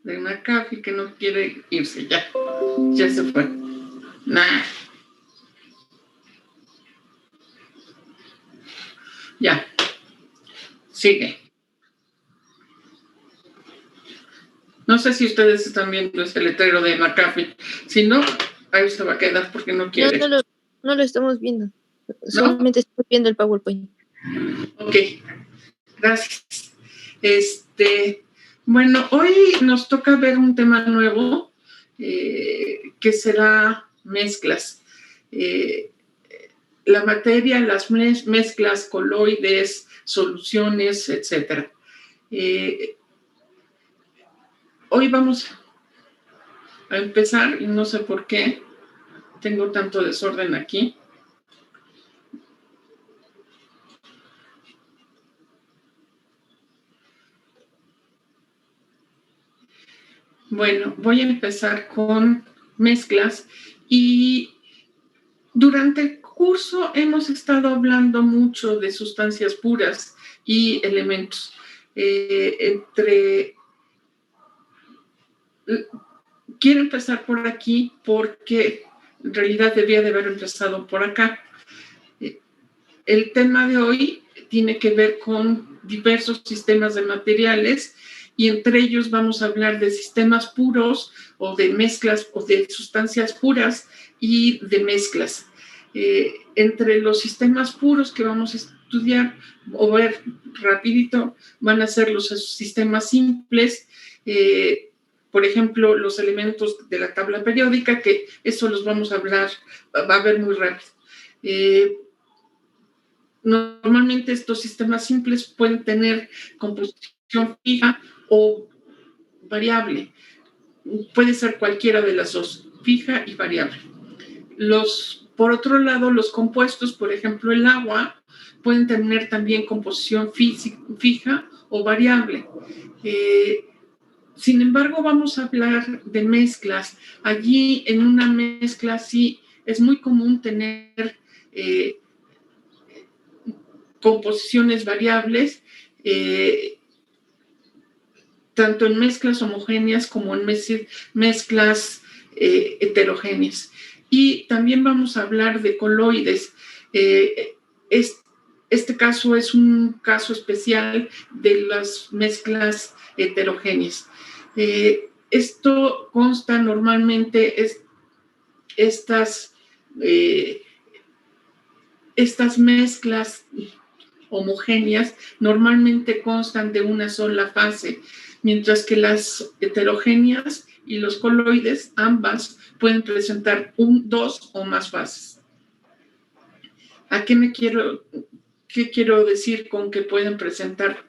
de McAfee que no quiere irse, ya se fue. Nah. Ya, sigue. No sé si ustedes están viendo ese letrero de McAfee. Si no, ahí se va a quedar porque no quiere. No lo estamos viendo. ¿No? Solamente estoy viendo el PowerPoint. Ok, gracias. Bueno, hoy nos toca ver un tema nuevo que será mezclas. La materia, las mezclas, coloides, soluciones, etc. Hoy vamos a empezar, y no sé por qué tengo tanto desorden aquí. Bueno, voy a empezar con mezclas y durante el curso hemos estado hablando mucho de sustancias puras y elementos. Quiero empezar por aquí porque en realidad debía de haber empezado por acá. El tema de hoy tiene que ver con diversos sistemas de materiales y entre ellos vamos a hablar de sistemas puros o de mezclas o de sustancias puras y de mezclas. Entre los sistemas puros que vamos a estudiar o ver rapidito van a ser los sistemas simples, por ejemplo, los elementos de la tabla periódica, que eso los vamos a hablar, va a ver muy rápido. Normalmente estos sistemas simples pueden tener composición fija o variable. Puede ser cualquiera de las dos, fija y variable. Por otro lado, los compuestos, por ejemplo, el agua, pueden tener también composición fija o variable. Sin embargo, vamos a hablar de mezclas. Allí, en una mezcla, sí, es muy común tener composiciones variables, tanto en mezclas homogéneas como en mezclas heterogéneas. Y también vamos a hablar de coloides. Este caso es un caso especial de las mezclas heterogéneas. Esto consta normalmente, estas mezclas homogéneas normalmente constan de una sola fase, mientras que las heterogéneas y los coloides, ambas, pueden presentar dos o más fases. ¿Qué quiero decir con que pueden presentar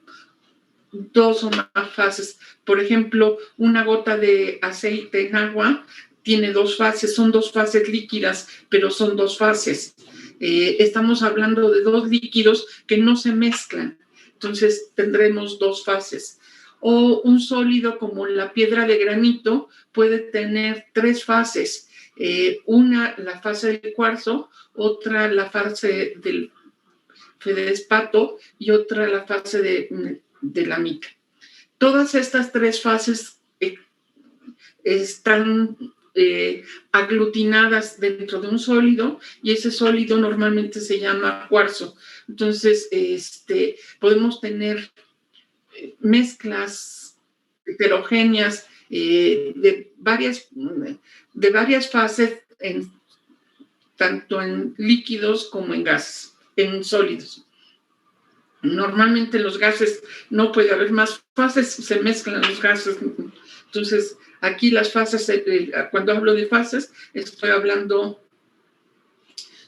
dos o más fases? Por ejemplo, una gota de aceite en agua tiene dos fases, son dos fases líquidas, pero son dos fases. Estamos hablando de dos líquidos que no se mezclan, entonces tendremos dos fases. O un sólido como la piedra de granito puede tener tres fases, una la fase del cuarzo, otra la fase del feldespato y otra la fase de la mica. Todas estas tres fases están aglutinadas dentro de un sólido y ese sólido normalmente se llama cuarzo. Entonces, podemos tener mezclas heterogéneas de varias fases, tanto en líquidos como en gases, en sólidos. Normalmente los gases no puede haber más fases, se mezclan los gases. Entonces, aquí las fases, cuando hablo de fases, estoy hablando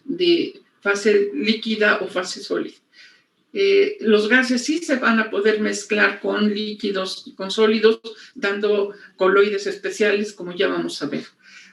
de fase líquida o fase sólida. Los gases sí se van a poder mezclar con líquidos y con sólidos, dando coloides especiales, como ya vamos a ver.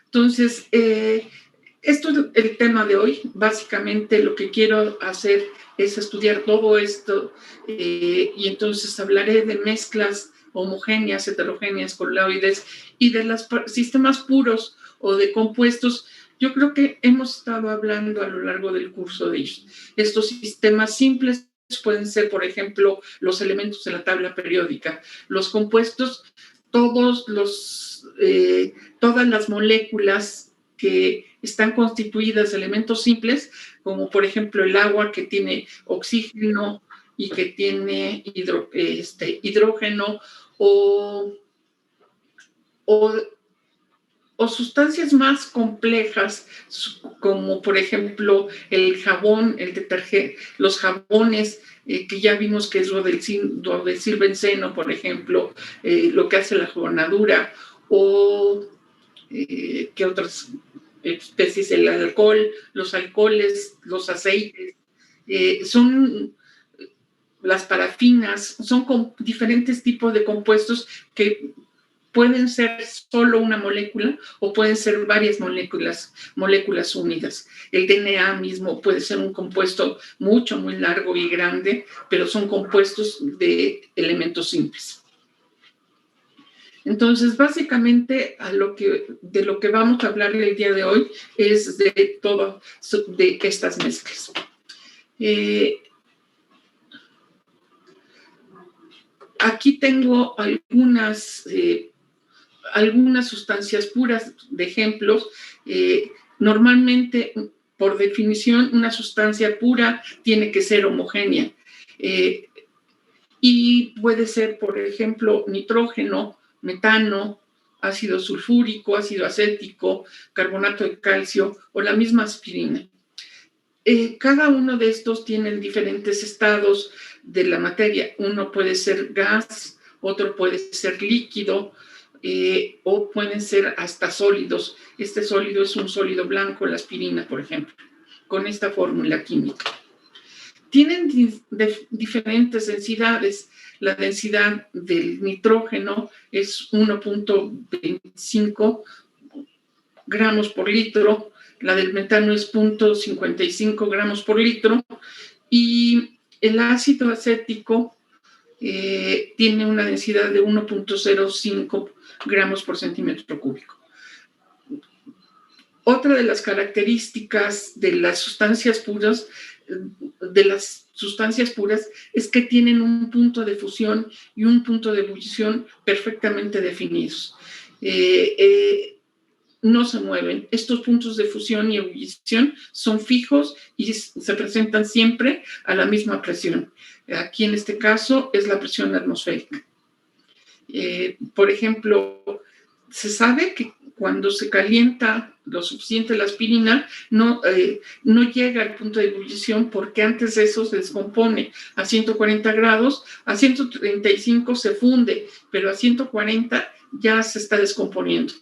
Entonces, esto es el tema de hoy. Básicamente lo que quiero hacer es estudiar todo esto y entonces hablaré de mezclas homogéneas, heterogéneas, coloides y de los sistemas puros o de compuestos. Yo creo que hemos estado hablando a lo largo del curso de ellos. Estos sistemas simples pueden ser, por ejemplo, los elementos de la tabla periódica. Los compuestos todas las moléculas que están constituidas de elementos simples, como por ejemplo el agua, que tiene oxígeno y que tiene hidrógeno, o, o, o sustancias más complejas, como por ejemplo el jabón, el detergente, los jabones, que ya vimos que es rodilbenceno, por ejemplo, lo que hace la jabonadura, o ¿qué otras especies? El alcohol, los alcoholes, los aceites, son las parafinas, son diferentes tipos de compuestos que pueden ser solo una molécula o pueden ser varias moléculas unidas. El DNA mismo puede ser un compuesto muy largo y grande, pero son compuestos de elementos simples. Entonces, básicamente, de lo que vamos a hablar el día de hoy es de estas mezclas. Aquí tengo algunas sustancias puras de ejemplos. Normalmente, por definición, una sustancia pura tiene que ser homogénea. Y puede ser, por ejemplo, nitrógeno, metano, ácido sulfúrico, ácido acético, carbonato de calcio o la misma aspirina. Cada uno de estos tiene diferentes estados de la materia. Uno puede ser gas, otro puede ser líquido, o pueden ser hasta sólidos. Este sólido es un sólido blanco, la aspirina, por ejemplo, con esta fórmula química. Tienen diferentes densidades. La densidad del nitrógeno es 1.25 gramos por litro, la del metano es 0.55 gramos por litro, y el ácido acético tiene una densidad de 1.05 gramos por centímetro cúbico. Otra de las características de las sustancias puras es que tienen un punto de fusión y un punto de ebullición perfectamente definidos. No se mueven. Estos puntos de fusión y ebullición son fijos y se presentan siempre a la misma presión. Aquí en este caso es la presión atmosférica. Por ejemplo, se sabe que cuando se calienta lo suficiente la aspirina, no llega al punto de ebullición, porque antes de eso se descompone a 140 grados, a 135 se funde, pero a 140 ya se está descomponiendo.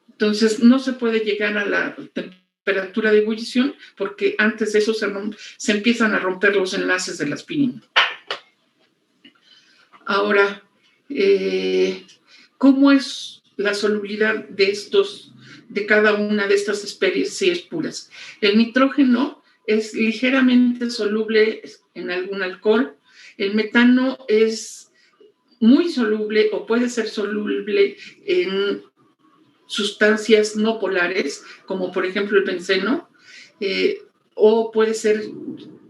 Entonces, no se puede llegar a la temperatura de ebullición porque antes de eso se empiezan a romper los enlaces de la aspirina. Ahora, ¿cómo es la solubilidad de cada una de estas especies puras? El nitrógeno es ligeramente soluble en algún alcohol. El metano es muy soluble o puede ser soluble en sustancias no polares, como por ejemplo el benceno, o puede ser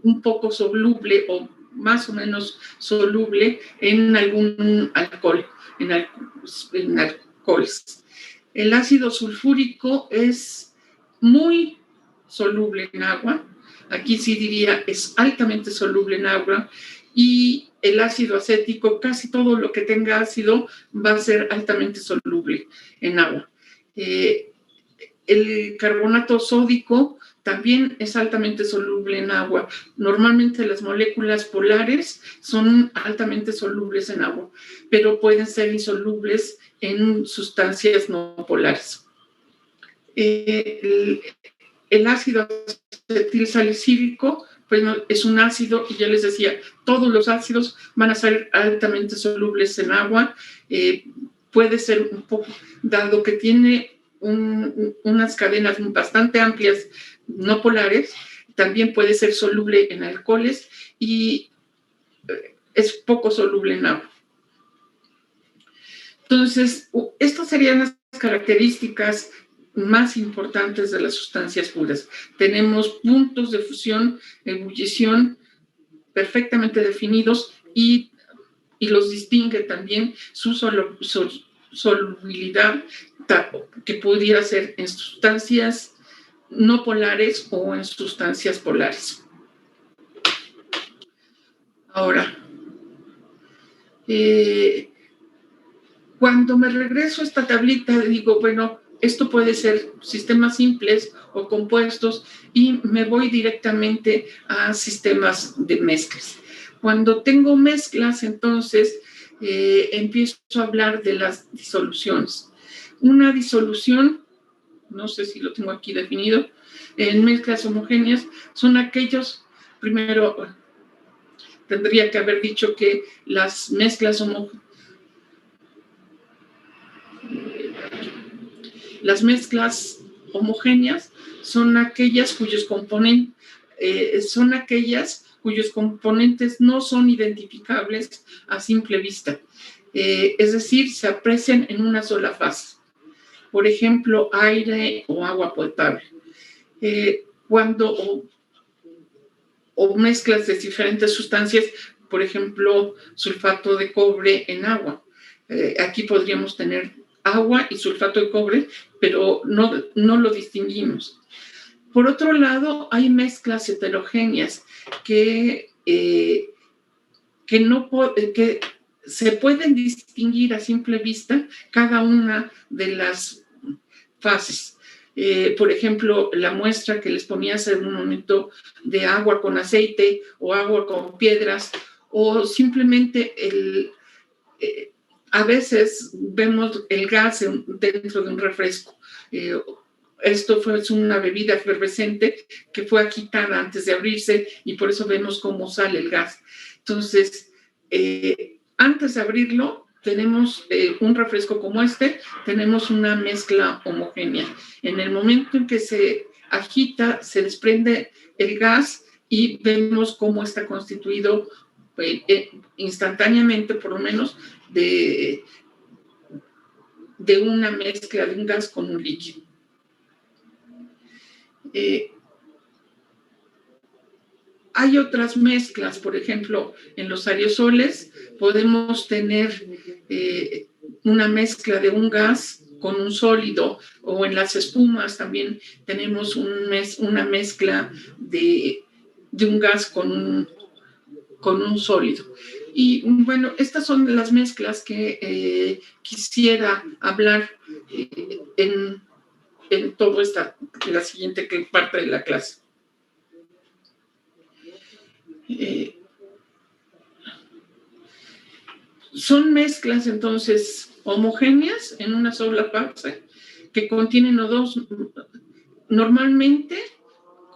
un poco soluble o más o menos soluble en algún alcohol, en alcoholes. El ácido sulfúrico es muy soluble en agua. Aquí sí diría es altamente soluble en agua. Y el ácido acético, casi todo lo que tenga ácido va a ser altamente soluble en agua. El carbonato sódico también es altamente soluble en agua. Normalmente las moléculas polares son altamente solubles en agua, pero pueden ser insolubles en sustancias no polares. El ácido acetilsalicílico, pues es un ácido, y ya les decía, todos los ácidos van a ser altamente solubles en agua. Puede ser un poco, dado que tiene unas cadenas bastante amplias no polares, también puede ser soluble en alcoholes y es poco soluble en agua. Entonces, estas serían las características más importantes de las sustancias puras. Tenemos puntos de fusión, ebullición perfectamente definidos, y los distingue también su solubilidad que pudiera ser en sustancias no polares o en sustancias polares. Ahora, cuando me regreso a esta tablita, digo, bueno, esto puede ser sistemas simples o compuestos y me voy directamente a sistemas de mezclas. Cuando tengo mezclas, entonces empiezo a hablar de las disoluciones. Una disolución, no sé si lo tengo aquí definido, en mezclas homogéneas son aquellos, primero tendría que haber dicho que las mezclas homogéneas son aquellas cuyos componentes no son identificables a simple vista. Es decir, se aprecian en una sola fase. Por ejemplo, aire o agua potable. O mezclas de diferentes sustancias, por ejemplo, sulfato de cobre en agua. Aquí podríamos tener agua y sulfato de cobre, pero no lo distinguimos. Por otro lado, hay mezclas heterogéneas que se pueden distinguir a simple vista cada una de las fases. Por ejemplo, la muestra que les ponía hace un momento de agua con aceite o agua con piedras, o simplemente a veces vemos el gas dentro de un refresco. Esto es una bebida efervescente que fue agitada antes de abrirse y por eso vemos cómo sale el gas. Entonces, antes de abrirlo, tenemos un refresco como este, tenemos una mezcla homogénea. En el momento en que se agita, se desprende el gas y vemos cómo está constituido instantáneamente, por lo menos, de una mezcla de un gas con un líquido. Hay otras mezclas, por ejemplo, en los aerosoles podemos tener una mezcla de un gas con un sólido, o en las espumas también tenemos una mezcla de un gas con un sólido. Y bueno, estas son las mezclas que quisiera hablar en toda la siguiente parte de la clase. Son mezclas entonces homogéneas en una sola fase que contienen normalmente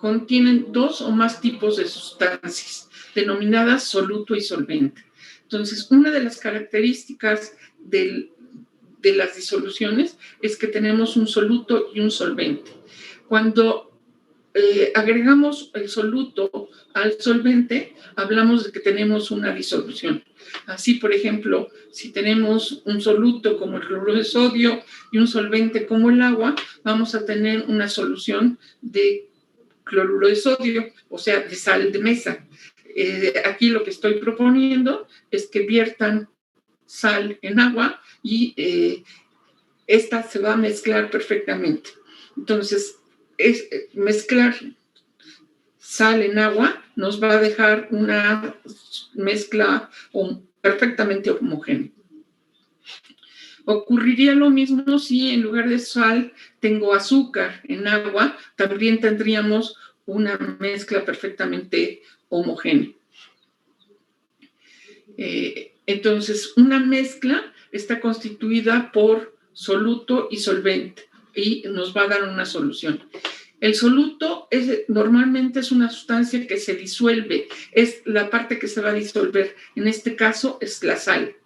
contienen dos o más tipos de sustancias denominadas soluto y solvente. Entonces, una de las características de las disoluciones es que tenemos un soluto y un solvente. Cuando agregamos el soluto al solvente, hablamos de que tenemos una disolución. Así, por ejemplo, si tenemos un soluto como el cloruro de sodio y un solvente como el agua, vamos a tener una solución de cloruro de sodio, o sea, de sal de mesa. Aquí lo que estoy proponiendo es que viertan sal en agua y esta se va a mezclar perfectamente. Entonces, mezclar sal en agua nos va a dejar una mezcla perfectamente homogénea. Ocurriría lo mismo si en lugar de sal tengo azúcar en agua, también tendríamos una mezcla perfectamente homogénea. Entonces, una mezcla está constituida por soluto y solvente y nos va a dar una solución. El soluto normalmente es una sustancia que se disuelve, es la parte que se va a disolver. En este caso es la sal.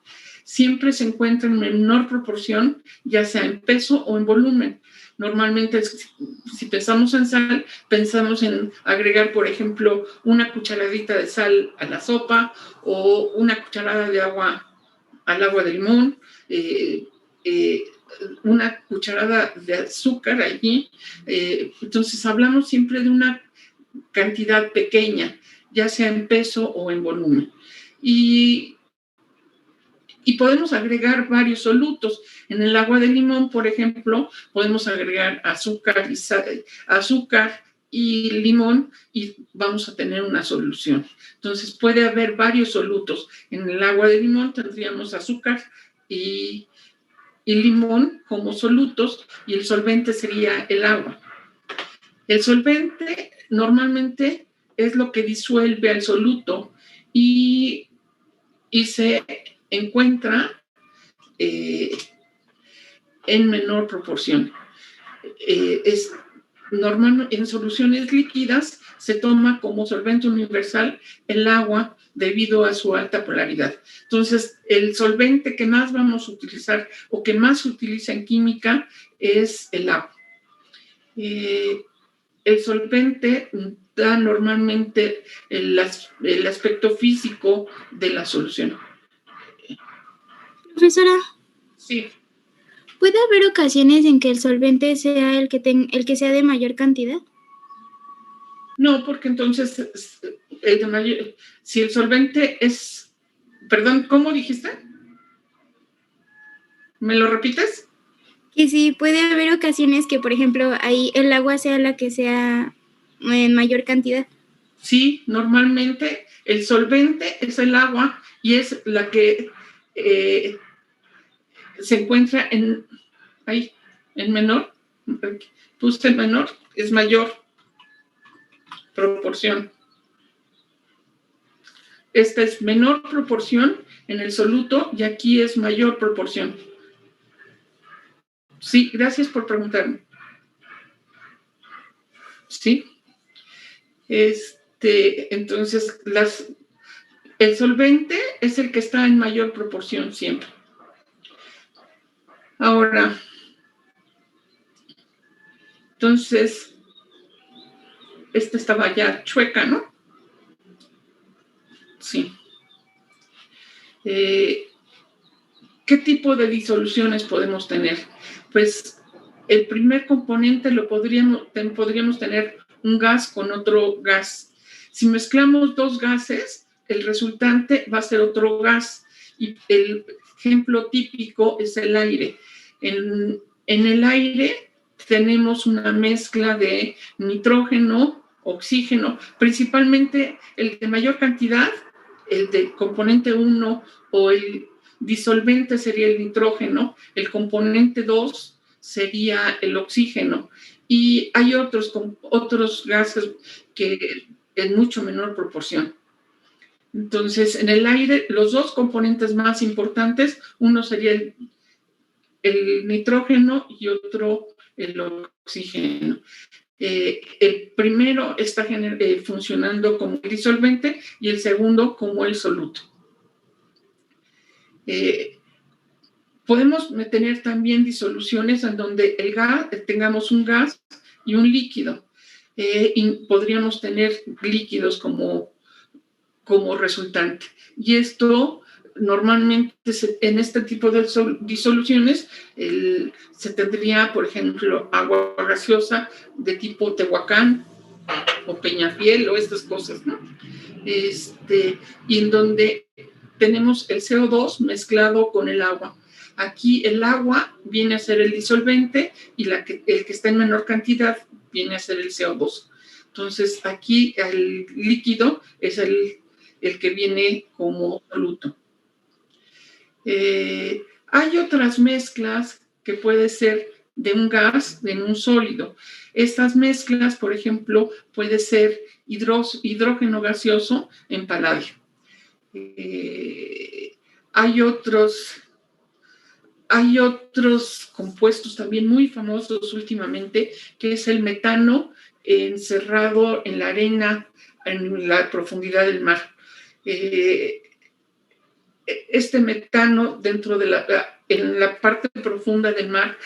Siempre se encuentra en menor proporción, ya sea en peso o en volumen. Normalmente, si pensamos en sal, pensamos en agregar, por ejemplo, una cucharadita de sal a la sopa o una cucharada de agua al agua de limón, una cucharada de azúcar allí. Entonces, hablamos siempre de una cantidad pequeña, ya sea en peso o en volumen. Y Y podemos agregar varios solutos. En el agua de limón, por ejemplo, podemos agregar azúcar y limón y vamos a tener una solución. Entonces puede haber varios solutos. En el agua de limón tendríamos azúcar y limón como solutos y el solvente sería el agua. El solvente normalmente es lo que disuelve al soluto y se encuentra en menor proporción. Normalmente en soluciones líquidas se toma como solvente universal el agua debido a su alta polaridad. Entonces, el solvente que más vamos a utilizar o que más se utiliza en química es el agua. El solvente da normalmente el aspecto físico de la solución. Profesora. Sí. ¿Puede haber ocasiones en que el solvente sea el que sea de mayor cantidad? No, porque entonces si el solvente es... Perdón, ¿cómo dijiste? ¿Me lo repites? Que sí, puede haber ocasiones que, por ejemplo, ahí el agua sea la que sea en mayor cantidad. Sí, normalmente el solvente es el agua y es la que se encuentra en menor. Puse el menor, es mayor proporción. Esta es menor proporción en el soluto y aquí es mayor proporción. Sí, gracias por preguntarme. Sí. Entonces, el solvente es el que está en mayor proporción siempre. Ahora, entonces, esta estaba ya chueca, ¿no? Sí. ¿Qué tipo de disoluciones podemos tener? Pues el primer componente podríamos tener un gas con otro gas. Si mezclamos dos gases, el resultante va a ser otro gas. Y el ejemplo típico es el aire. En el aire tenemos una mezcla de nitrógeno, oxígeno, principalmente el de mayor cantidad, el de componente 1 o el disolvente sería el nitrógeno, el componente 2 sería el oxígeno y hay otros gases que en mucho menor proporción. Entonces, en el aire, los dos componentes más importantes, uno sería el nitrógeno y otro el oxígeno. El primero está funcionando como el disolvente y el segundo como el soluto. Podemos tener también disoluciones en donde tengamos un gas y un líquido. Y podríamos tener líquidos como resultante. Y esto normalmente en este tipo de disoluciones se tendría, por ejemplo, agua gaseosa de tipo Tehuacán o Peñafiel o estas cosas, ¿no? Y en donde tenemos el CO2 mezclado con el agua. Aquí el agua viene a ser el disolvente y el que está en menor cantidad viene a ser el CO2. Entonces, aquí el líquido es el que viene como soluto. Hay otras mezclas que puede ser de un gas en un sólido. Estas mezclas, por ejemplo, puede ser hidrógeno gaseoso en paladio. Hay otros compuestos también muy famosos últimamente, que es el metano encerrado en la arena en la profundidad del mar. Este metano dentro de en la parte profunda del mar,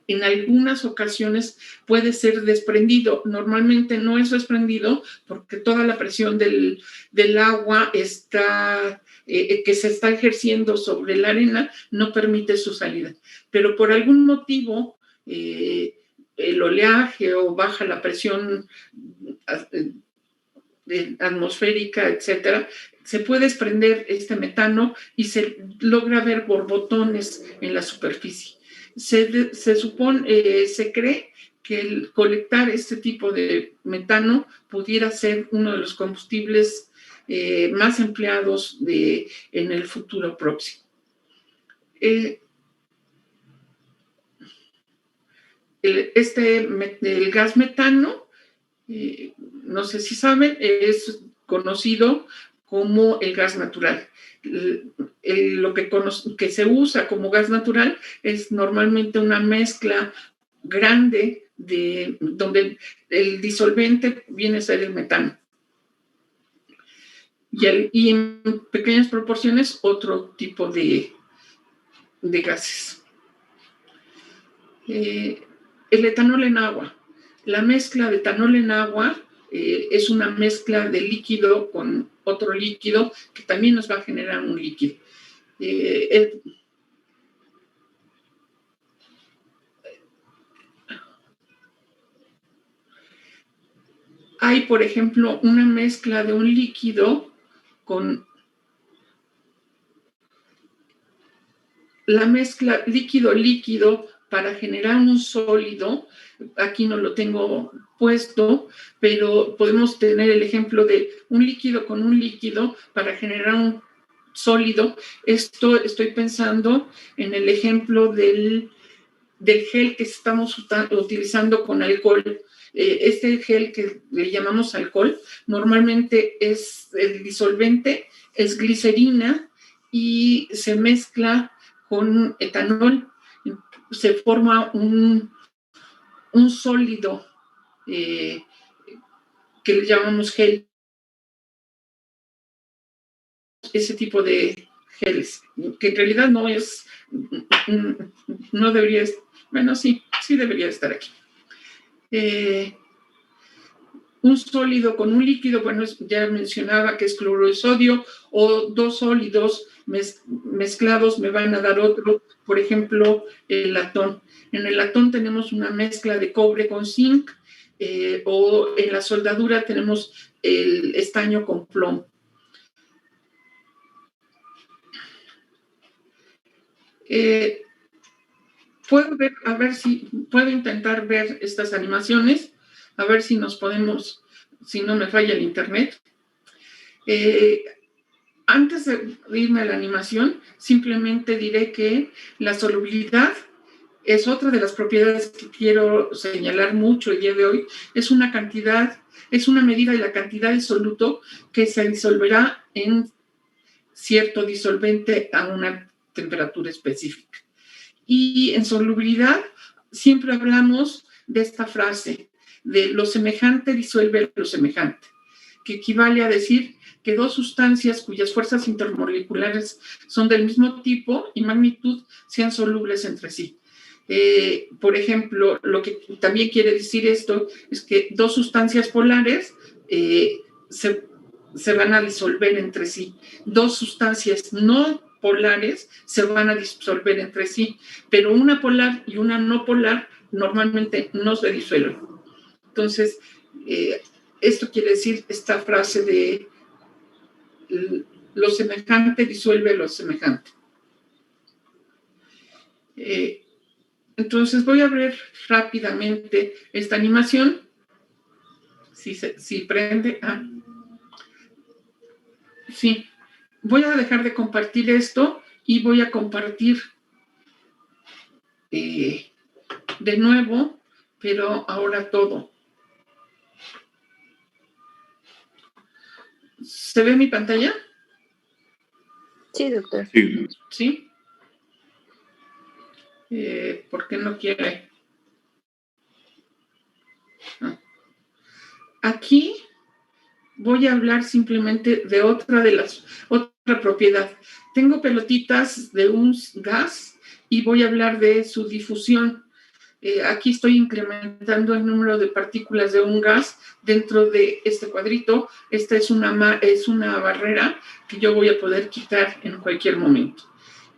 en algunas ocasiones puede ser desprendido. Normalmente no es desprendido porque toda la presión del agua que se está ejerciendo sobre la arena no permite su salida. Pero por algún motivo, el oleaje o baja la presión atmosférica, etcétera, se puede desprender este metano y se logra ver borbotones en la superficie. Se cree que el colectar este tipo de metano pudiera ser uno de los combustibles más empleados en el futuro próximo. El gas metano, no sé si saben, es conocido como el gas natural. Lo que se usa como gas natural es normalmente una mezcla grande donde el disolvente viene a ser el metano. Y en pequeñas proporciones otro tipo de gases. El etanol en agua. La mezcla de etanol en agua es una mezcla de líquido con otro líquido que también nos va a generar un líquido. Hay, por ejemplo, una mezcla de un líquido con la mezcla líquido-líquido para generar un sólido. Aquí no lo tengo puesto, pero podemos tener el ejemplo de un líquido con un líquido para generar un sólido. Esto estoy pensando en el ejemplo del gel que estamos utilizando con alcohol. Este gel que le llamamos alcohol, normalmente es el disolvente, es glicerina y se mezcla con etanol. Se forma un sólido que le llamamos gel. Ese tipo de geles, que en realidad no debería, bueno, sí debería estar aquí. Un sólido con un líquido, bueno, ya mencionaba que es cloruro de sodio, o dos sólidos mezclados me van a dar otro, por ejemplo, el latón. En el latón tenemos una mezcla de cobre con zinc, o en la soldadura tenemos el estaño con plomo. Puedo intentar ver estas animaciones, a ver si si no me falla el internet. Antes de irme a la animación, simplemente diré que la solubilidad es otra de las propiedades que quiero señalar mucho el día de hoy. Es una medida de la cantidad de soluto que se disolverá en cierto disolvente a una temperatura específica. Y en solubilidad siempre hablamos de esta frase de lo semejante disuelve lo semejante, que equivale a decir que dos sustancias cuyas fuerzas intermoleculares son del mismo tipo y magnitud sean solubles entre sí. Por ejemplo, lo que también quiere decir esto es que dos sustancias polares se van a disolver entre sí. Dos sustancias no polares se van a disolver entre sí, pero una polar y una no polar normalmente no se disuelven. Entonces, esto quiere decir esta frase de lo semejante disuelve lo semejante. Entonces, voy a ver rápidamente esta animación. Si prende. Sí. Voy a dejar de compartir esto y voy a compartir de nuevo, pero ahora todo. ¿Se ve mi pantalla? Sí, doctor. ¿Sí? ¿Por qué no quiere? Aquí voy a hablar simplemente de otra propiedad. Tengo pelotitas de un gas y voy a hablar de su difusión. Aquí estoy incrementando el número de partículas de un gas dentro de este cuadrito. Esta es una barrera que yo voy a poder quitar en cualquier momento.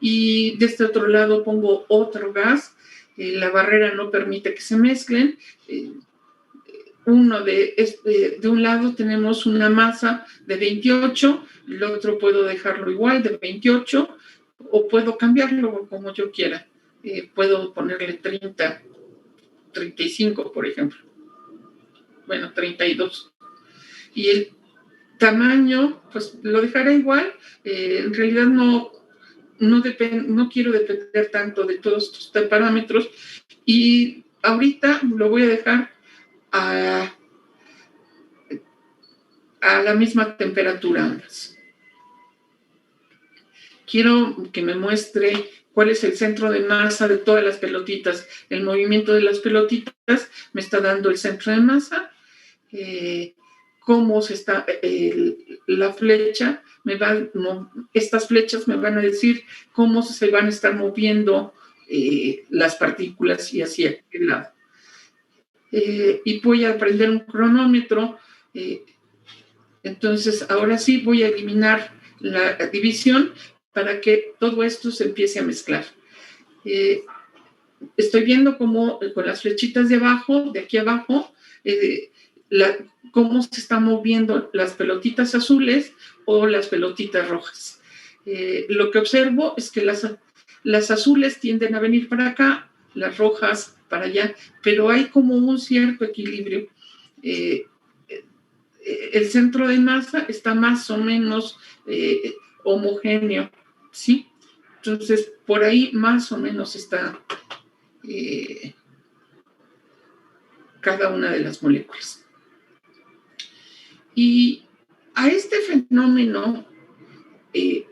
Y de este otro lado pongo otro gas. La barrera no permite que se mezclen. de un lado tenemos una masa de 28, el otro puedo dejarlo igual, de 28, o puedo cambiarlo como yo quiera. Puedo ponerle 30, 35, por ejemplo. Bueno, 32. Y el tamaño, pues lo dejaré igual. En realidad no quiero depender tanto de todos estos parámetros. Y ahorita lo voy a dejar a la misma temperatura ambas. Quiero que me muestre cuál es el centro de masa de todas las pelotitas. El movimiento de las pelotitas me está dando el centro de masa. Cómo se está la flecha, estas flechas me van a decir cómo se van a estar moviendo las partículas y hacia aquel lado. Y voy a prender un cronómetro. Entonces, ahora sí voy a eliminar la división para que todo esto se empiece a mezclar. Estoy viendo cómo con las flechitas de abajo, de aquí abajo, cómo se están moviendo las pelotitas azules o las pelotitas rojas. Lo que observo es que las azules tienden a venir para acá, las rojas para allá, pero hay como un cierto equilibrio. El centro de masa está más o menos homogéneo, ¿sí? Entonces, por ahí más o menos está cada una de las moléculas. Y a este fenómeno, en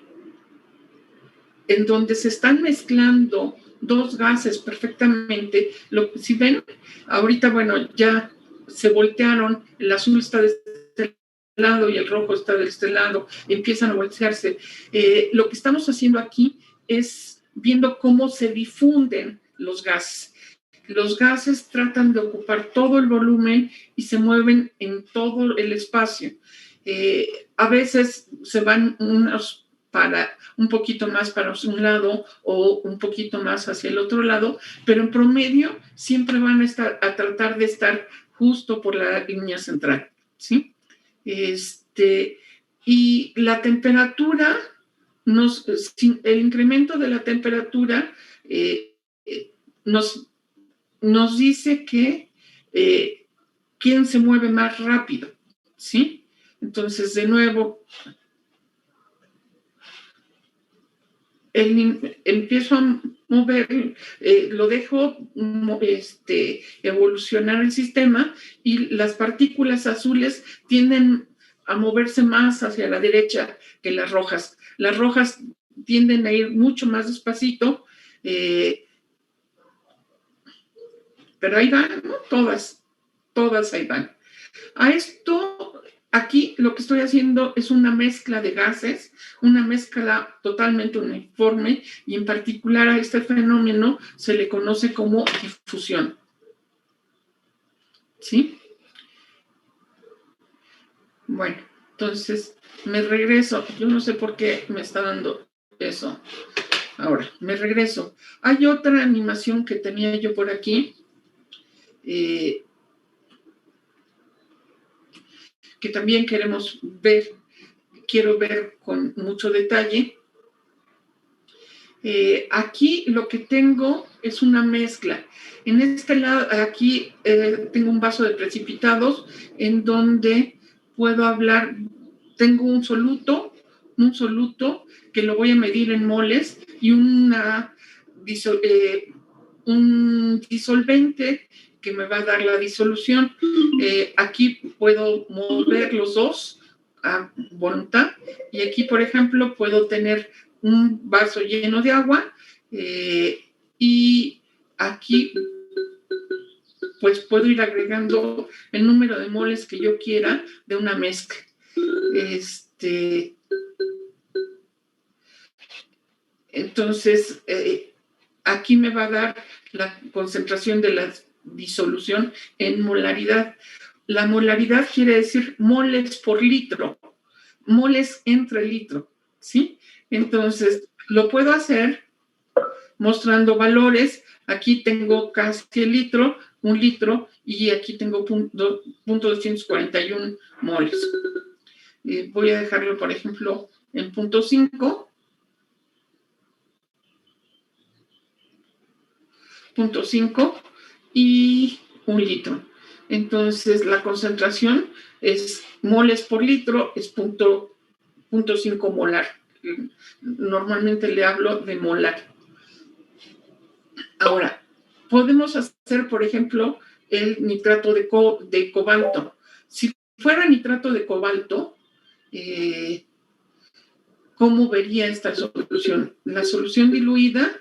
donde se están mezclando dos gases perfectamente, si ven, ahorita, bueno, ya se voltearon, el azul está de este lado y el rojo está de este lado, empiezan a voltearse. Lo que estamos haciendo aquí es viendo cómo se difunden los gases. Los gases tratan de ocupar todo el volumen y se mueven en todo el espacio. A veces se van unos un poquito más para un lado o un poquito más hacia el otro lado, pero en promedio siempre van a tratar de estar justo por la línea central, ¿sí? Y la temperatura, el incremento de la temperatura nos dice que quién se mueve más rápido, ¿sí? Entonces, de nuevo, empiezo a mover, lo dejo evolucionar el sistema y las partículas azules tienden a moverse más hacia la derecha que las rojas. Las rojas tienden a ir mucho más despacito, pero ahí van, ¿no? Todas ahí van. A esto, aquí lo que estoy haciendo es una mezcla de gases, una mezcla totalmente uniforme, y en particular a este fenómeno se le conoce como difusión. ¿Sí? Bueno, entonces me regreso. Yo no sé por qué me está dando eso. Ahora, me regreso. Hay otra animación que tenía yo por aquí. Que también quiero ver con mucho detalle. Aquí lo que tengo es una mezcla. En este lado, aquí tengo un vaso de precipitados en donde puedo hablar, tengo un soluto que lo voy a medir en moles y un disolvente que me va a dar la disolución. Aquí puedo mover los dos a voluntad, y aquí, por ejemplo, puedo tener un vaso lleno de agua y aquí pues puedo ir agregando el número de moles que yo quiera de una mezcla. Entonces, aquí me va a dar la concentración de la disolución en molaridad. La molaridad quiere decir moles por litro, moles entre litro, ¿sí? Entonces, lo puedo hacer mostrando valores. Aquí tengo casi el litro, un litro y aquí tengo 0.241 moles. Voy a dejarlo, por ejemplo, en 0.5. 0.5 y un litro. Entonces, la concentración es moles por litro, es 0.5 molar. Normalmente le hablo de molar. Ahora, podemos hacer, por ejemplo, el nitrato de cobalto. Si fuera nitrato de cobalto, ¿cómo vería esta solución? La solución diluida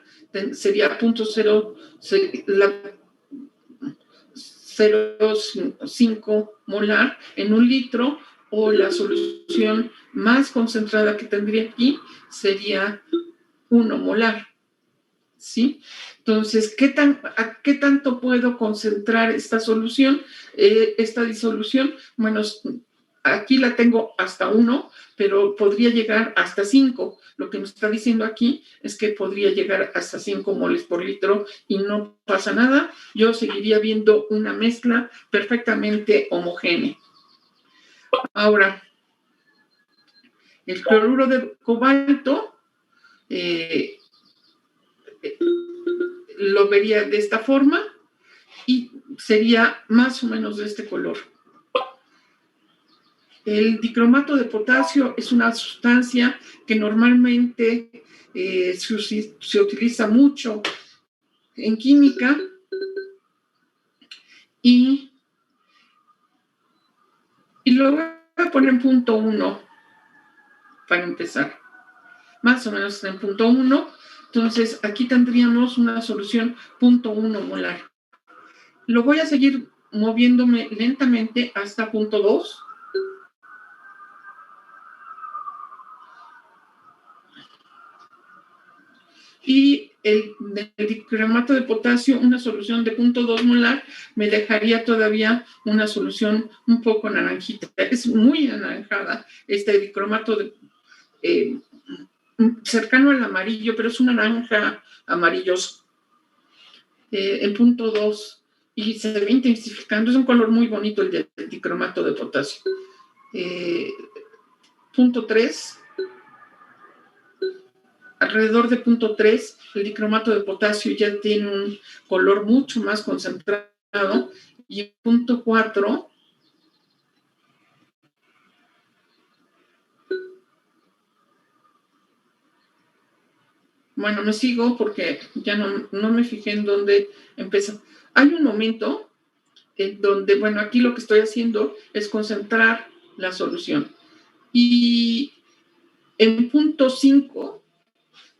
sería 0.05 molar en un litro, o la solución más concentrada que tendría aquí sería 1 molar. ¿Sí? Entonces, ¿a qué tanto puedo concentrar esta solución, esta disolución? Bueno, aquí la tengo hasta 1, pero podría llegar hasta 5. Lo que nos está diciendo aquí es que podría llegar hasta 5 moles por litro y no pasa nada. Yo seguiría viendo una mezcla perfectamente homogénea. Ahora, el cloruro de cobalto lo vería de esta forma y sería más o menos de este color. El dicromato de potasio es una sustancia que normalmente se utiliza mucho en química y lo voy a poner en 0.1 para empezar. Más o menos en 0.1. Entonces, aquí tendríamos una solución 0.1 molar. Lo voy a seguir moviéndome lentamente hasta 0.2. Y el dicromato de potasio, una solución de 0.2 molar, me dejaría todavía una solución un poco naranjita. Es muy anaranjada este dicromato cercano al amarillo, pero es un naranja amarilloso. En 0.2, y se ve intensificando. Es un color muy bonito el del dicromato de potasio. 0.3. Alrededor de 0.3, el dicromato de potasio ya tiene un color mucho más concentrado, y en 0.4 bueno, me sigo porque ya no me fijé en dónde empieza. Hay un momento en donde, bueno, aquí lo que estoy haciendo es concentrar la solución, y en 0.5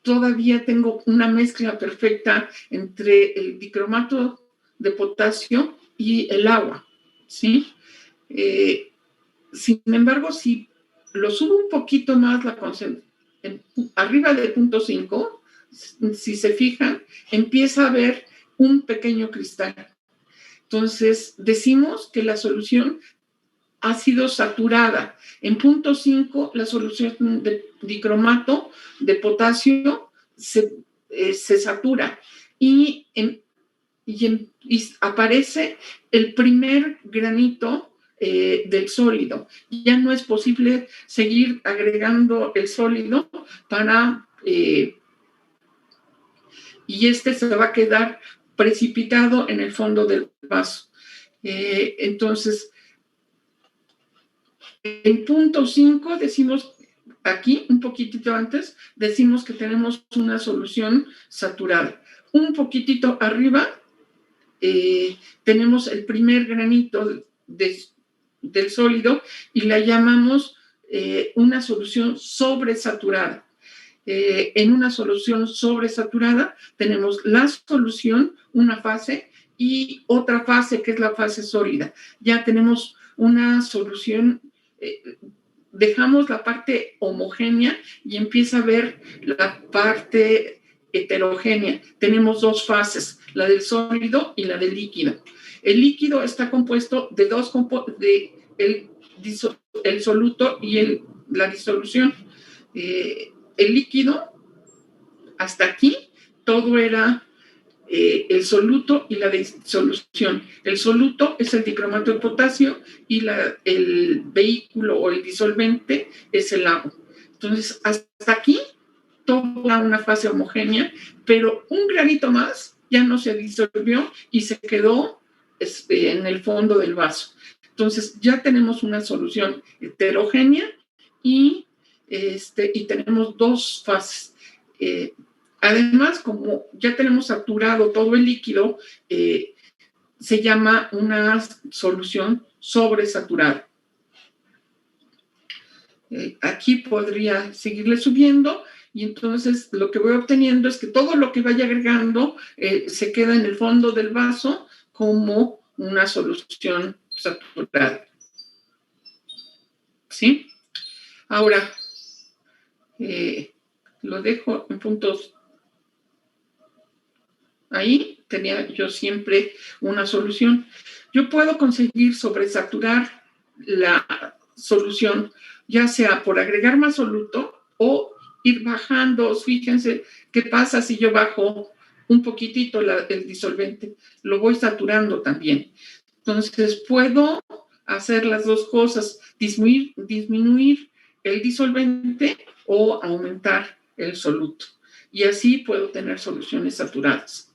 todavía tengo una mezcla perfecta entre el dicromato de potasio y el agua, ¿sí? Sin embargo, si lo subo un poquito más la concentración, arriba de 0.5, si se fijan, empieza a haber un pequeño cristal. Entonces, decimos que la solución ha sido saturada. En 0.5, la solución de dicromato de potasio se satura y aparece el primer granito del sólido. Ya no es posible seguir agregando el sólido para... y se va a quedar precipitado en el fondo del vaso. Entonces, en 0.5 decimos, aquí un poquitito antes, decimos que tenemos una solución saturada. Un poquitito arriba tenemos el primer granito del sólido y la llamamos una solución sobresaturada. En una solución sobresaturada tenemos la solución, una fase, y otra fase que es la fase sólida. Ya tenemos una solución, dejamos la parte homogénea y empieza a ver la parte heterogénea. Tenemos dos fases, la del sólido y la del líquido. El líquido está compuesto de el soluto y la disolución. El líquido, hasta aquí, todo era el soluto y la disolución. El soluto es el dicromato de potasio y el vehículo o el disolvente es el agua. Entonces, hasta aquí, toda una fase homogénea, pero un granito más ya no se disolvió y se quedó en el fondo del vaso. Entonces, ya tenemos una solución heterogénea y tenemos dos fases. Además, como ya tenemos saturado todo el líquido, se llama una solución sobresaturada. Aquí podría seguirle subiendo y entonces lo que voy obteniendo es que todo lo que vaya agregando se queda en el fondo del vaso como una solución saturada. ¿Sí? Ahora, lo dejo en puntos. Ahí tenía yo siempre una solución. Yo puedo conseguir sobresaturar la solución, ya sea por agregar más soluto o ir bajando. Fíjense qué pasa si yo bajo un poquitito el disolvente. Lo voy saturando también. Entonces, puedo hacer las dos cosas, disminuir el disolvente o aumentar el soluto. Y así puedo tener soluciones saturadas.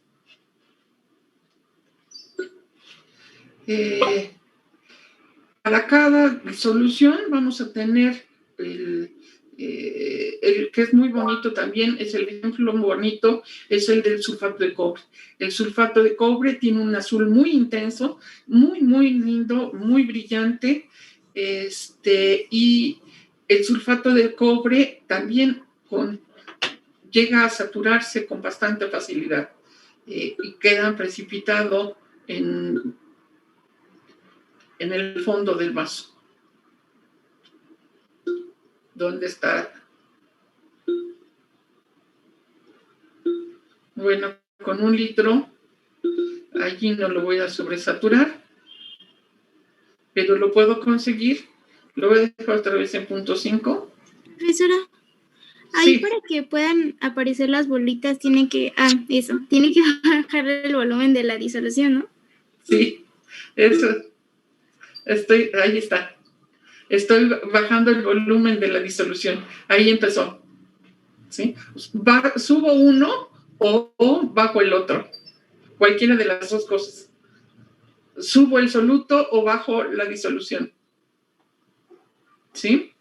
Para cada disolución vamos a tener el que es muy bonito también, es el ejemplo bonito, es el del sulfato de cobre. El sulfato de cobre tiene un azul muy intenso, muy, muy lindo, muy brillante, y el sulfato de cobre también llega a saturarse con bastante facilidad y queda precipitado en el fondo del vaso. ¿Dónde está? Bueno, con 1 litro, allí no lo voy a sobresaturar, pero lo puedo conseguir. Lo voy a dejar otra vez en 0.5. Profesora, ahí sí. Para que puedan aparecer las bolitas tiene que bajar el volumen de la disolución, ¿no? Sí, eso. Ahí está. Estoy bajando el volumen de la disolución. Ahí empezó. ¿Sí? Subo uno o bajo el otro. Cualquiera de las dos cosas. Subo el soluto o bajo la disolución. ¿Sí?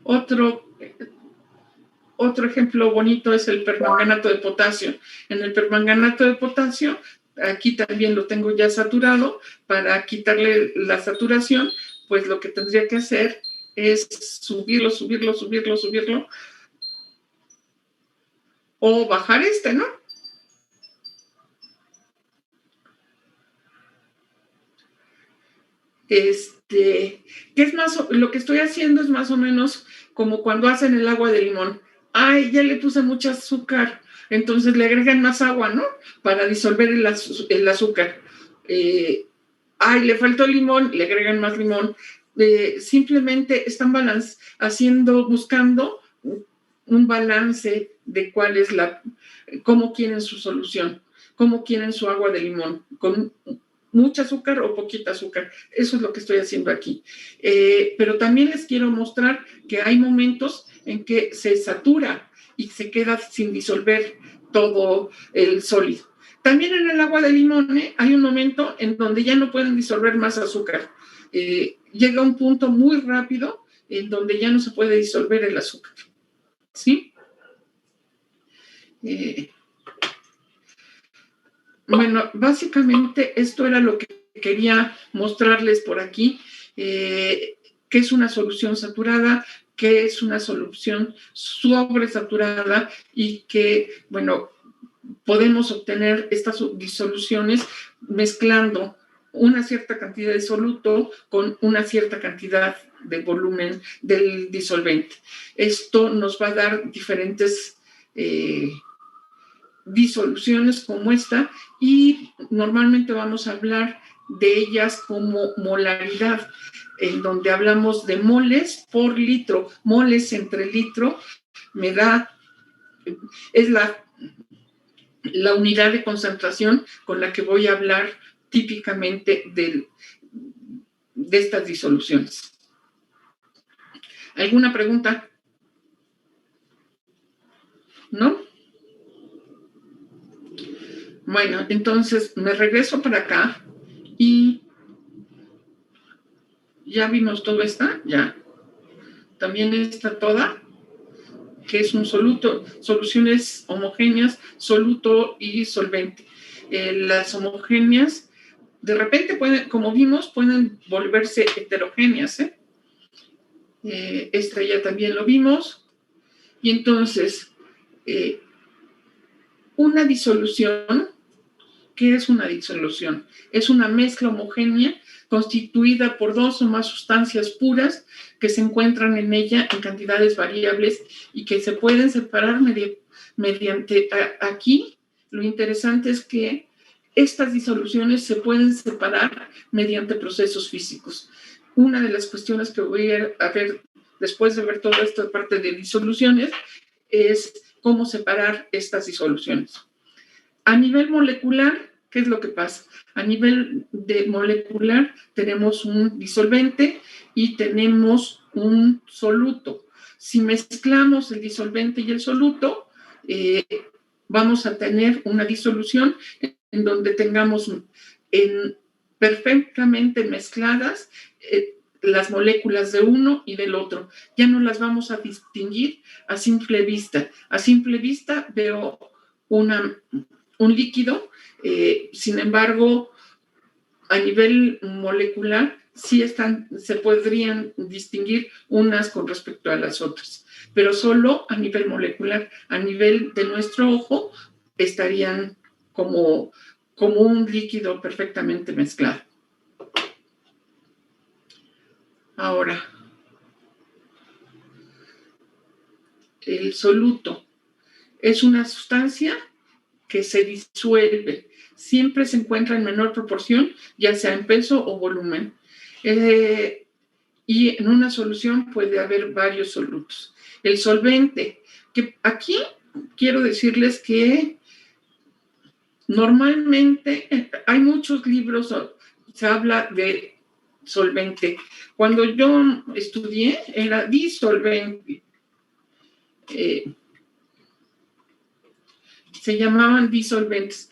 Otro ejemplo bonito es el permanganato de potasio. En el permanganato de potasio, aquí también lo tengo ya saturado. Para quitarle la saturación, pues lo que tendría que hacer es subirlo, o bajar ¿no? ¿Qué es más? Lo que estoy haciendo es más o menos como cuando hacen el agua de limón. Ay, ya le puse mucho azúcar, entonces le agregan más agua, ¿no? Para disolver el azúcar. Ay, le faltó limón, le agregan más limón. Simplemente están buscando un balance de cuál es cómo quieren su solución, cómo quieren su agua de limón, con mucha azúcar o poquita azúcar. Eso es lo que estoy haciendo aquí. Pero también les quiero mostrar que hay momentos en que se satura y se queda sin disolver todo el sólido. También en el agua de limón hay un momento en donde ya no pueden disolver más azúcar. Llega un punto muy rápido en donde ya no se puede disolver el azúcar. ¿Sí? Bueno, básicamente esto era lo que quería mostrarles por aquí, qué es una solución saturada, qué es una solución sobresaturada y que, bueno, podemos obtener estas disoluciones mezclando una cierta cantidad de soluto con una cierta cantidad de volumen del disolvente. Esto nos va a dar diferentes disoluciones como esta y normalmente vamos a hablar de ellas como molaridad, en donde hablamos de moles por litro. Moles entre litro es la la unidad de concentración con la que voy a hablar típicamente de estas disoluciones. ¿Alguna pregunta? ¿No? Bueno, entonces me regreso para acá y ya vimos todo esto, ya. También está toda, que es un soluto, soluciones homogéneas, soluto y solvente. Las homogéneas, de repente pueden, como vimos, pueden volverse heterogéneas, esta ya también lo vimos. Y entonces, una disolución, ¿qué es una disolución? Es una mezcla homogénea constituida por dos o más sustancias puras que se encuentran en ella en cantidades variables y que se pueden separar mediante aquí. Lo interesante es que estas disoluciones se pueden separar mediante procesos físicos. Una de las cuestiones que voy a ver después de ver toda esta parte de disoluciones es cómo separar estas disoluciones. A nivel molecular, ¿qué es lo que pasa? A nivel molecular tenemos un disolvente y tenemos un soluto. Si mezclamos el disolvente y el soluto, vamos a tener una disolución en donde tengamos perfectamente mezcladas las moléculas de uno y del otro. Ya no las vamos a distinguir a simple vista. A simple vista veo un líquido, sin embargo, a nivel molecular sí se podrían distinguir unas con respecto a las otras, pero solo a nivel molecular. A nivel de nuestro ojo estarían como un líquido perfectamente mezclado. Ahora, el soluto es una sustancia que se disuelve, siempre se encuentra en menor proporción, ya sea en peso o volumen. Y en una solución puede haber varios solutos. El solvente, que aquí quiero decirles que normalmente hay muchos libros, se habla de solvente. Cuando yo estudié era disolvente. Se llamaban disolventes.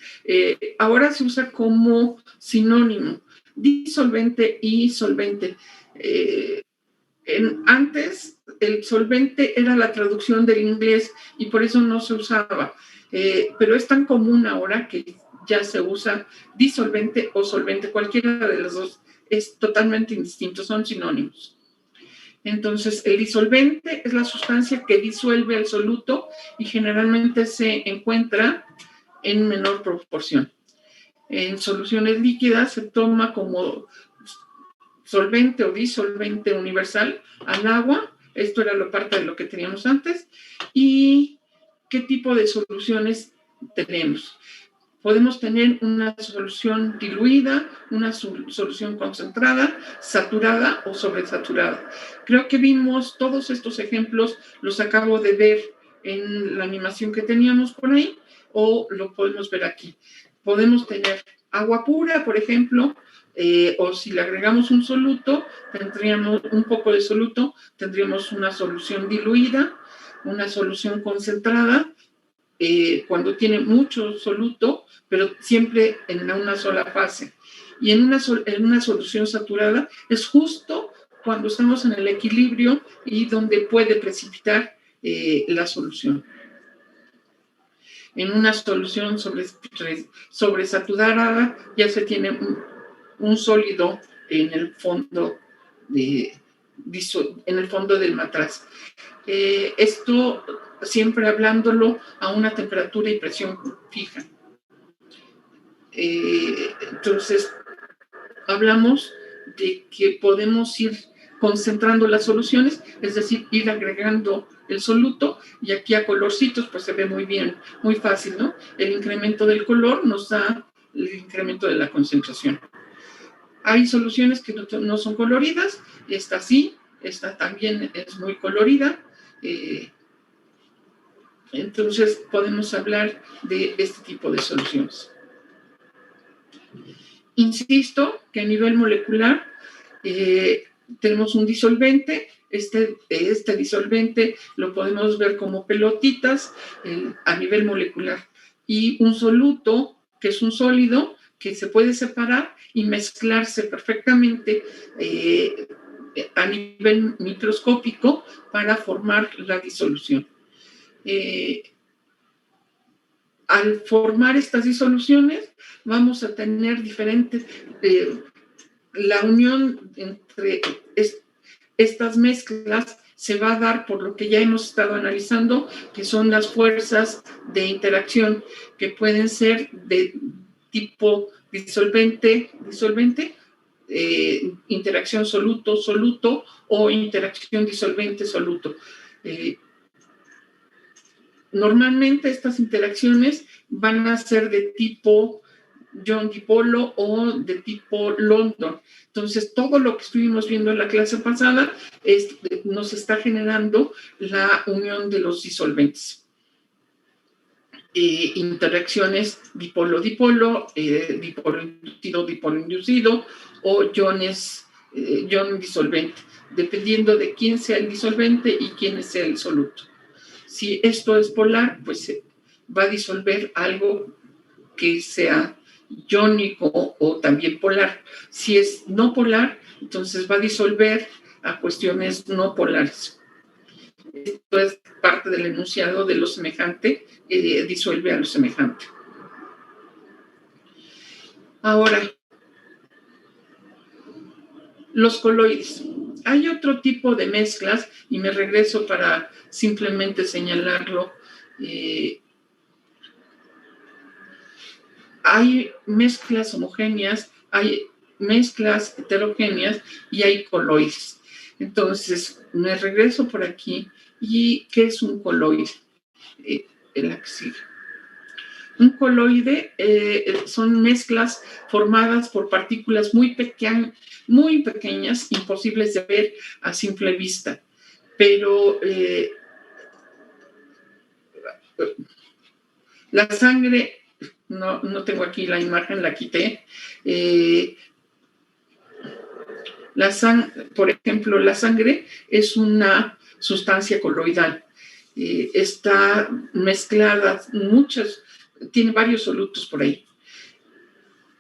Ahora se usa como sinónimo, disolvente y solvente. Antes el solvente era la traducción del inglés y por eso no se usaba, pero es tan común ahora que ya se usa disolvente o solvente, cualquiera de los dos es totalmente indistinto, son sinónimos. Entonces, el disolvente es la sustancia que disuelve el soluto y generalmente se encuentra en menor proporción. En soluciones líquidas se toma como solvente o disolvente universal al agua. Esto era parte de lo que teníamos antes. ¿Y qué tipo de soluciones tenemos? Podemos tener una solución diluida, una solución concentrada, saturada o sobresaturada. Creo que vimos todos estos ejemplos, los acabo de ver en la animación que teníamos por ahí, o lo podemos ver aquí. Podemos tener agua pura, por ejemplo, o si le agregamos un soluto, tendríamos un poco de soluto, tendríamos una solución diluida, una solución concentrada, cuando tiene mucho soluto, pero siempre en una sola fase. Y en una solución saturada es justo cuando estamos en el equilibrio y donde puede precipitar la solución. En una solución sobresaturada ya se tiene un sólido en el fondo del matraz. Esto siempre hablándolo a una temperatura y presión fija. Entonces, hablamos de que podemos ir concentrando las soluciones, es decir, ir agregando el soluto, y aquí a colorcitos pues se ve muy bien, muy fácil, ¿no? El incremento del color nos da el incremento de la concentración. Hay soluciones que no son coloridas, esta sí, esta también es muy colorida. Entonces podemos hablar de este tipo de soluciones. Insisto que a nivel molecular tenemos un disolvente. Este disolvente lo podemos ver como pelotitas a nivel molecular, y un soluto, que es un sólido que se puede separar y mezclarse perfectamente a nivel microscópico para formar la disolución. Al formar estas disoluciones vamos a tener diferentes, la unión entre estas mezclas se va a dar por lo que ya hemos estado analizando, que son las fuerzas de interacción, que pueden ser de tipo disolvente, interacción soluto, o interacción disolvente-soluto. Normalmente estas interacciones van a ser de tipo John dipolo o de tipo London. Entonces, todo lo que estuvimos viendo en la clase pasada nos está generando la unión de los disolventes. Interacciones dipolo-dipolo, dipolo-inducido o John disolvente, dependiendo de quién sea el disolvente y quién sea el soluto. Si esto es polar, pues va a disolver algo que sea iónico o también polar. Si es no polar, entonces va a disolver a cuestiones no polares. Esto es parte del enunciado de lo semejante, disuelve a lo semejante. Ahora, los coloides. Hay otro tipo de mezclas, y me regreso para simplemente señalarlo. Hay mezclas homogéneas, hay mezclas heterogéneas y hay coloides. Entonces, me regreso por aquí. ¿Y qué es un coloide? La que sigue. Un coloide son mezclas formadas por partículas muy pequeñas, imposibles de ver a simple vista. Pero la sangre, no tengo aquí la imagen, la quité. Por ejemplo, la sangre es una sustancia coloidal. Está mezclada, tiene varios solutos por ahí.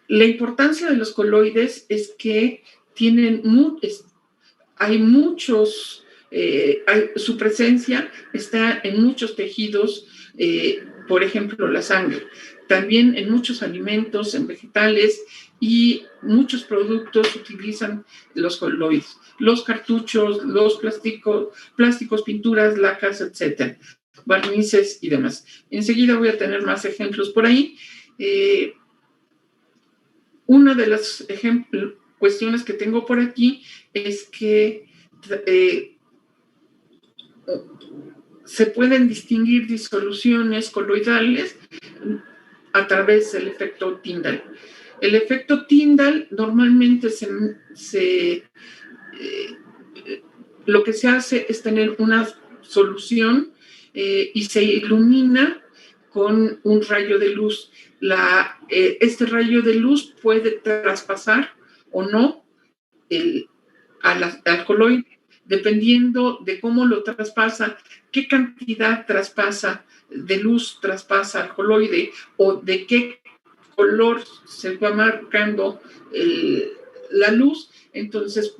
La importancia de los coloides es que su presencia está en muchos tejidos, por ejemplo, la sangre. También en muchos alimentos, en vegetales, y muchos productos utilizan los coloides. Los cartuchos, los plásticos, pinturas, lacas, etcétera, barnices y demás. Enseguida voy a tener más ejemplos por ahí. Una de las cuestiones que tengo por aquí es que se pueden distinguir disoluciones coloidales a través del efecto Tyndall. El efecto Tyndall normalmente lo que se hace es tener una solución y se ilumina con un rayo de luz. Este rayo de luz puede traspasar o no al coloide, dependiendo de cómo lo traspasa, qué cantidad de luz traspasa al coloide, o de qué color se va marcando la luz. Entonces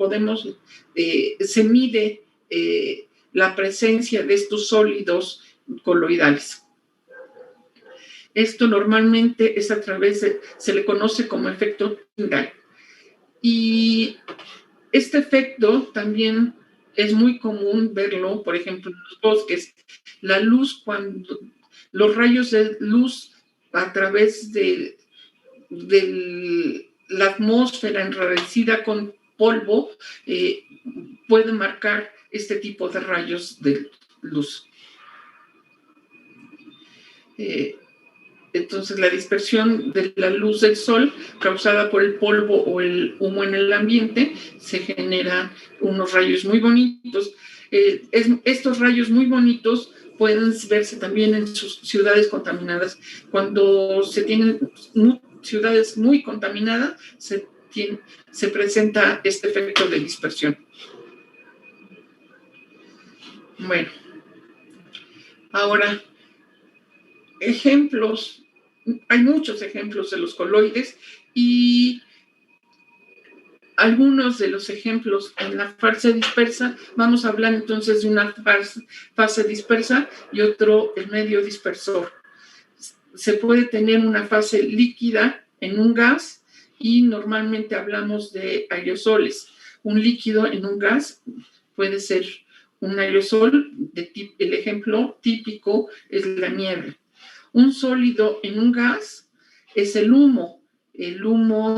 se mide la presencia de estos sólidos coloidales. Esto normalmente es se le conoce como efecto Tyndall. Y este efecto también es muy común verlo, por ejemplo, en los bosques. La luz, cuando los rayos de luz a través de la atmósfera enrarecida con polvo puede marcar este tipo de rayos de luz. Entonces, la dispersión de la luz del sol causada por el polvo o el humo en el ambiente se generan unos rayos muy bonitos. Estos rayos muy bonitos pueden verse también en sus ciudades contaminadas. Cuando se tienen ciudades muy contaminadas, se presenta este efecto de dispersión. Bueno, ahora, ejemplos. Hay muchos ejemplos de los coloides y algunos de los ejemplos en la fase dispersa. Vamos a hablar entonces de una fase dispersa y otro el medio dispersor. Se puede tener una fase líquida en un gas y normalmente hablamos de aerosoles. Un líquido en un gas puede ser un aerosol, el ejemplo típico es la nieve. Un sólido en un gas es el humo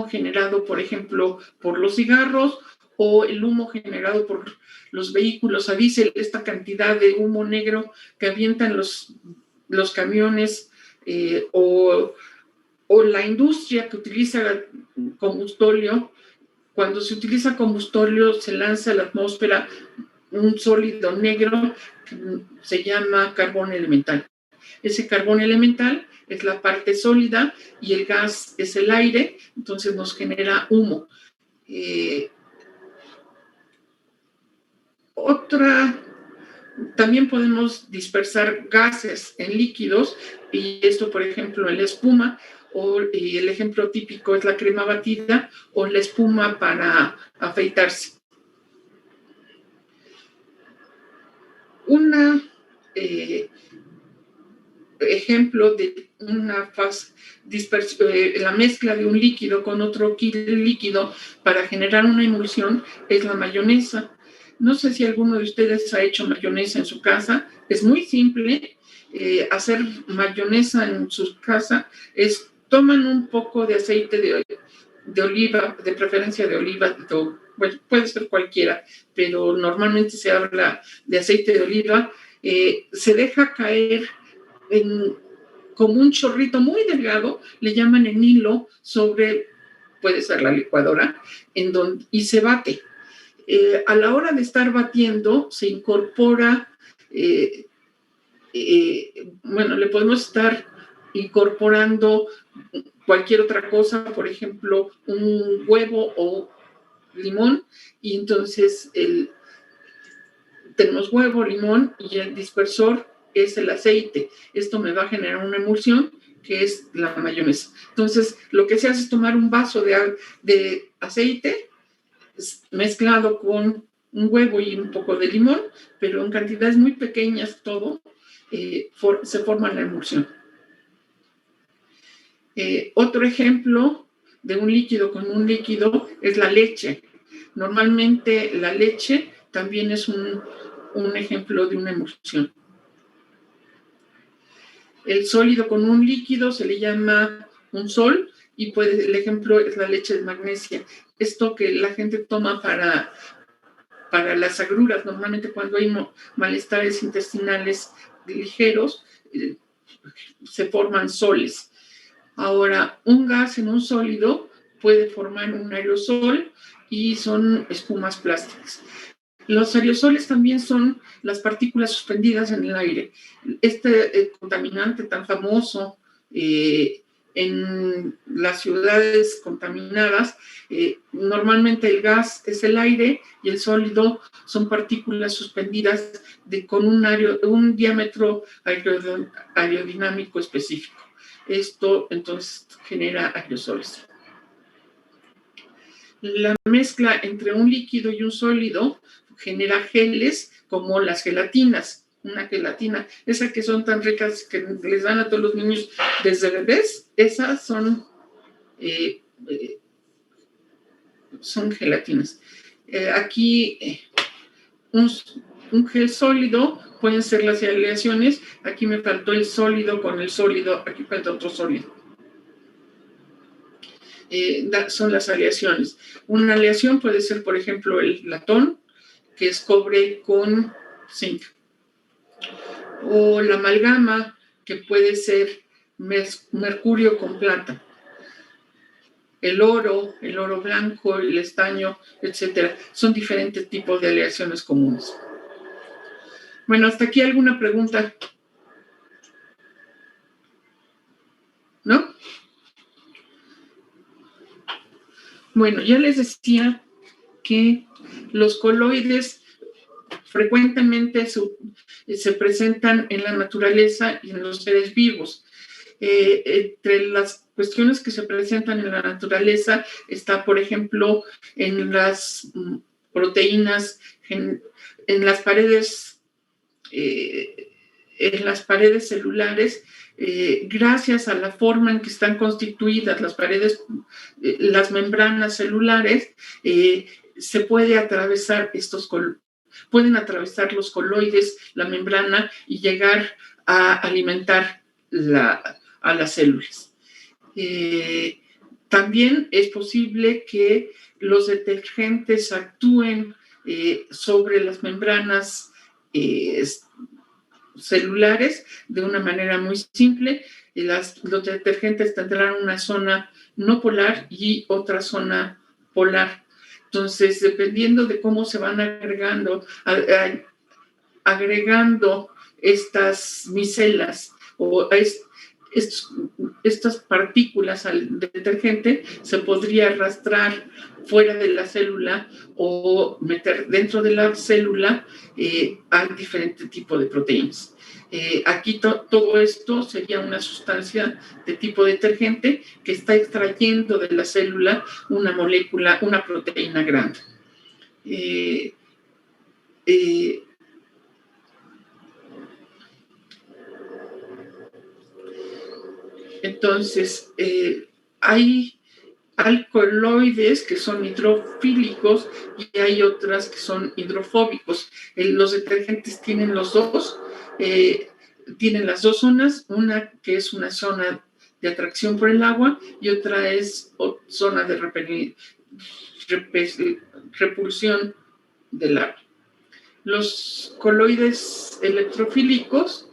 generado, por ejemplo, por los cigarros o el humo generado por los vehículos a diésel, esta cantidad de humo negro que avientan los camiones o la industria que utiliza combustóleo. Cuando se utiliza combustóleo se lanza a la atmósfera un sólido negro que se llama carbón elemental. Ese carbón elemental es la parte sólida y el gas es el aire, entonces nos genera humo. También podemos dispersar gases en líquidos, y esto, por ejemplo, en la espuma, y el ejemplo típico es la crema batida o la espuma para afeitarse. Ejemplo de una fase la mezcla de un líquido con otro líquido para generar una emulsión es la mayonesa. No sé si alguno de ustedes ha hecho mayonesa en su casa. Es muy simple. Hacer mayonesa en su casa toman un poco de aceite de oliva, de preferencia de oliva, bueno, puede ser cualquiera, pero normalmente se habla de aceite de oliva. Se deja caer como un chorrito muy delgado, le llaman en hilo, puede ser la licuadora, y se bate. A la hora de estar batiendo, se incorpora, le podemos estar incorporando cualquier otra cosa, por ejemplo, un huevo o limón, y entonces tenemos huevo, limón, y el dispersor es el aceite. Esto me va a generar una emulsión que es la mayonesa. Entonces, lo que se hace es tomar un vaso de aceite mezclado con un huevo y un poco de limón, pero en cantidades muy pequeñas todo, se forma la emulsión. Otro ejemplo de un líquido con un líquido es la leche. Normalmente la leche también es un ejemplo de una emulsión. El sólido con un líquido se le llama un sol y el ejemplo es la leche de magnesia. Esto que la gente toma para las agruras, normalmente cuando hay malestares intestinales ligeros, se forman soles. Ahora, un gas en un sólido puede formar un aerosol y son espumas plásticas. Los aerosoles también son las partículas suspendidas en el aire. Este contaminante tan famoso en las ciudades contaminadas, normalmente el gas es el aire y el sólido son partículas suspendidas con un diámetro aerodinámico específico. Esto entonces genera aerosoles. La mezcla entre un líquido y un sólido genera geles como las gelatinas. Una gelatina, esa que son tan ricas que les dan a todos los niños desde bebés, esas son gelatinas. Aquí un gel sólido pueden ser las aleaciones. Aquí me faltó el sólido con el sólido, aquí falta otro sólido. Son las aleaciones. Una aleación puede ser, por ejemplo, el latón, que es cobre con zinc. O la amalgama, que puede ser mercurio con plata. El oro blanco, el estaño, etcétera. Son diferentes tipos de aleaciones comunes. Bueno, hasta aquí alguna pregunta, ¿no? Bueno, ya les decía que los coloides frecuentemente se presentan en la naturaleza y en los seres vivos. Entre las cuestiones que se presentan en la naturaleza está, por ejemplo, en las proteínas, en las paredes celulares, gracias a la forma en que están constituidas las paredes, las membranas celulares, se puede atravesar pueden atravesar los coloides, la membrana, y llegar a alimentar a las células. También es posible que los detergentes actúen sobre las membranas celulares de una manera muy simple. Los detergentes tendrán una zona no polar y otra zona polar. Entonces, dependiendo de cómo se van agregando estas micelas o estas partículas al detergente, se podría arrastrar fuera de la célula o meter dentro de la célula a diferente tipo de proteínas. Aquí todo esto sería una sustancia de tipo detergente que está extrayendo de la célula una molécula, una proteína grande. Entonces, hay alcaloides que son hidrofílicos y hay otras que son hidrofóbicos. Los detergentes tienen los dos, tienen las dos zonas, una que es una zona de atracción por el agua y otra es zona de repulsión del agua. Los coloides electrofílicos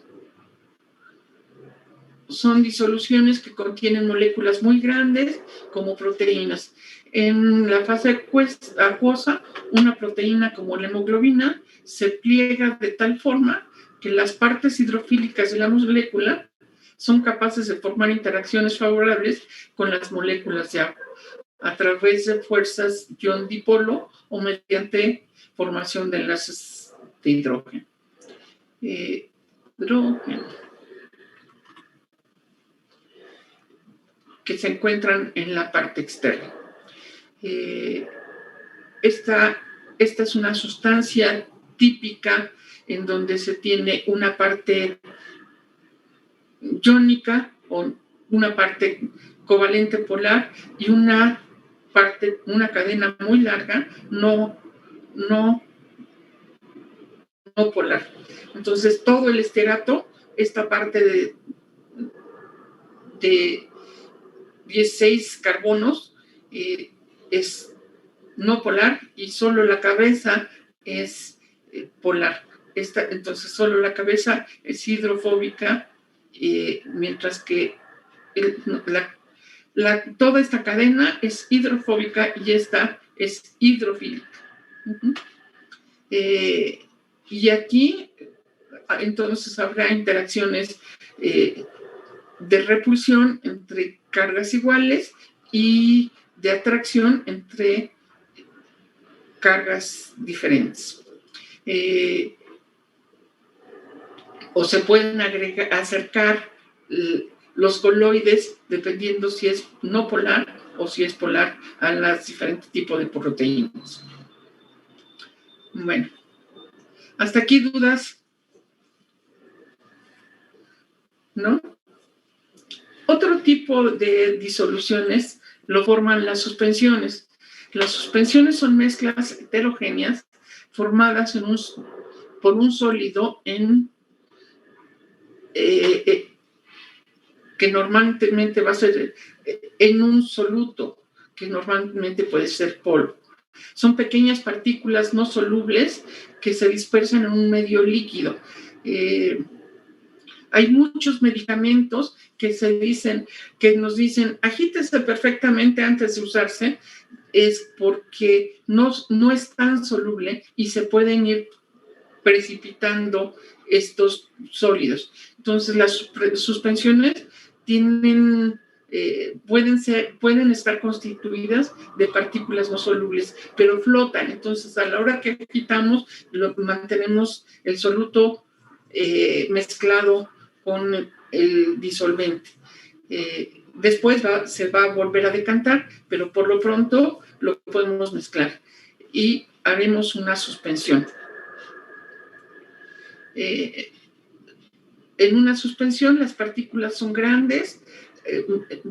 son disoluciones que contienen moléculas muy grandes como proteínas. En la fase acuosa, una proteína como la hemoglobina se pliega de tal forma que las partes hidrofílicas de la molécula son capaces de formar interacciones favorables con las moléculas de agua a través de fuerzas ion-dipolo o mediante formación de enlaces de hidrógeno. Que se encuentran en la parte externa. Esta es una sustancia típica en donde se tiene una parte iónica o una parte covalente polar y una cadena muy larga no polar. Entonces, todo el esterato, esta parte de 16 carbonos es no polar y solo la cabeza es polar. Entonces, solo la cabeza es hidrofóbica, mientras que toda esta cadena es hidrofóbica y esta es hidrofílica. Y aquí, entonces, habrá interacciones de repulsión entre cargas iguales y de atracción entre cargas diferentes. O se pueden acercar los coloides dependiendo si es no polar o si es polar a los diferentes tipos de proteínas. Bueno, hasta aquí dudas, ¿no? Otro tipo de disoluciones lo forman las suspensiones. Las suspensiones son mezclas heterogéneas formadas por un sólido que normalmente va a ser en un soluto, que normalmente puede ser polvo. Son pequeñas partículas no solubles que se dispersan en un medio líquido. Hay muchos medicamentos que nos dicen, agítese perfectamente antes de usarse, es porque no es tan soluble y se pueden ir precipitando estos sólidos. Entonces, las suspensiones tienen, pueden estar constituidas de partículas no solubles, pero flotan. Entonces, a la hora que quitamos, mantenemos el soluto mezclado con el disolvente. Después se va a volver a decantar, pero por lo pronto lo podemos mezclar y haremos una suspensión. En una suspensión las partículas son grandes,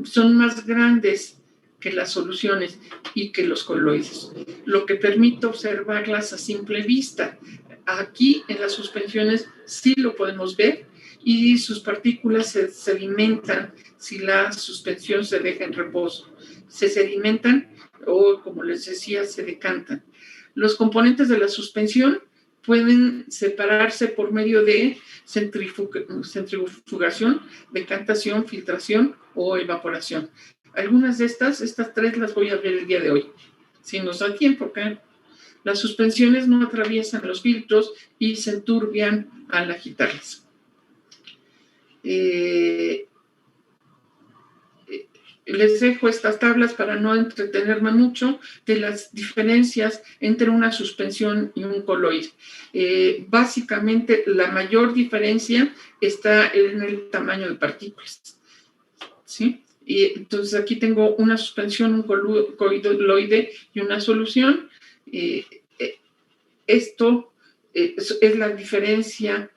son más grandes que las soluciones y que los coloides, lo que permite observarlas a simple vista. Aquí en las suspensiones sí lo podemos ver y sus partículas se sedimentan si la suspensión se deja en reposo. Se sedimentan o, como les decía, se decantan. Los componentes de la suspensión pueden separarse por medio de centrifugación, decantación, filtración o evaporación. Algunas de estas tres las voy a ver el día de hoy, si nos da tiempo, porque las suspensiones no atraviesan los filtros y se enturbian al agitarlas. Les dejo estas tablas para no entretenerme mucho de las diferencias entre una suspensión y un coloide. Básicamente, la mayor diferencia está en el tamaño de partículas, ¿sí? Y entonces aquí tengo una suspensión, un coloide y una solución. Esto es la diferencia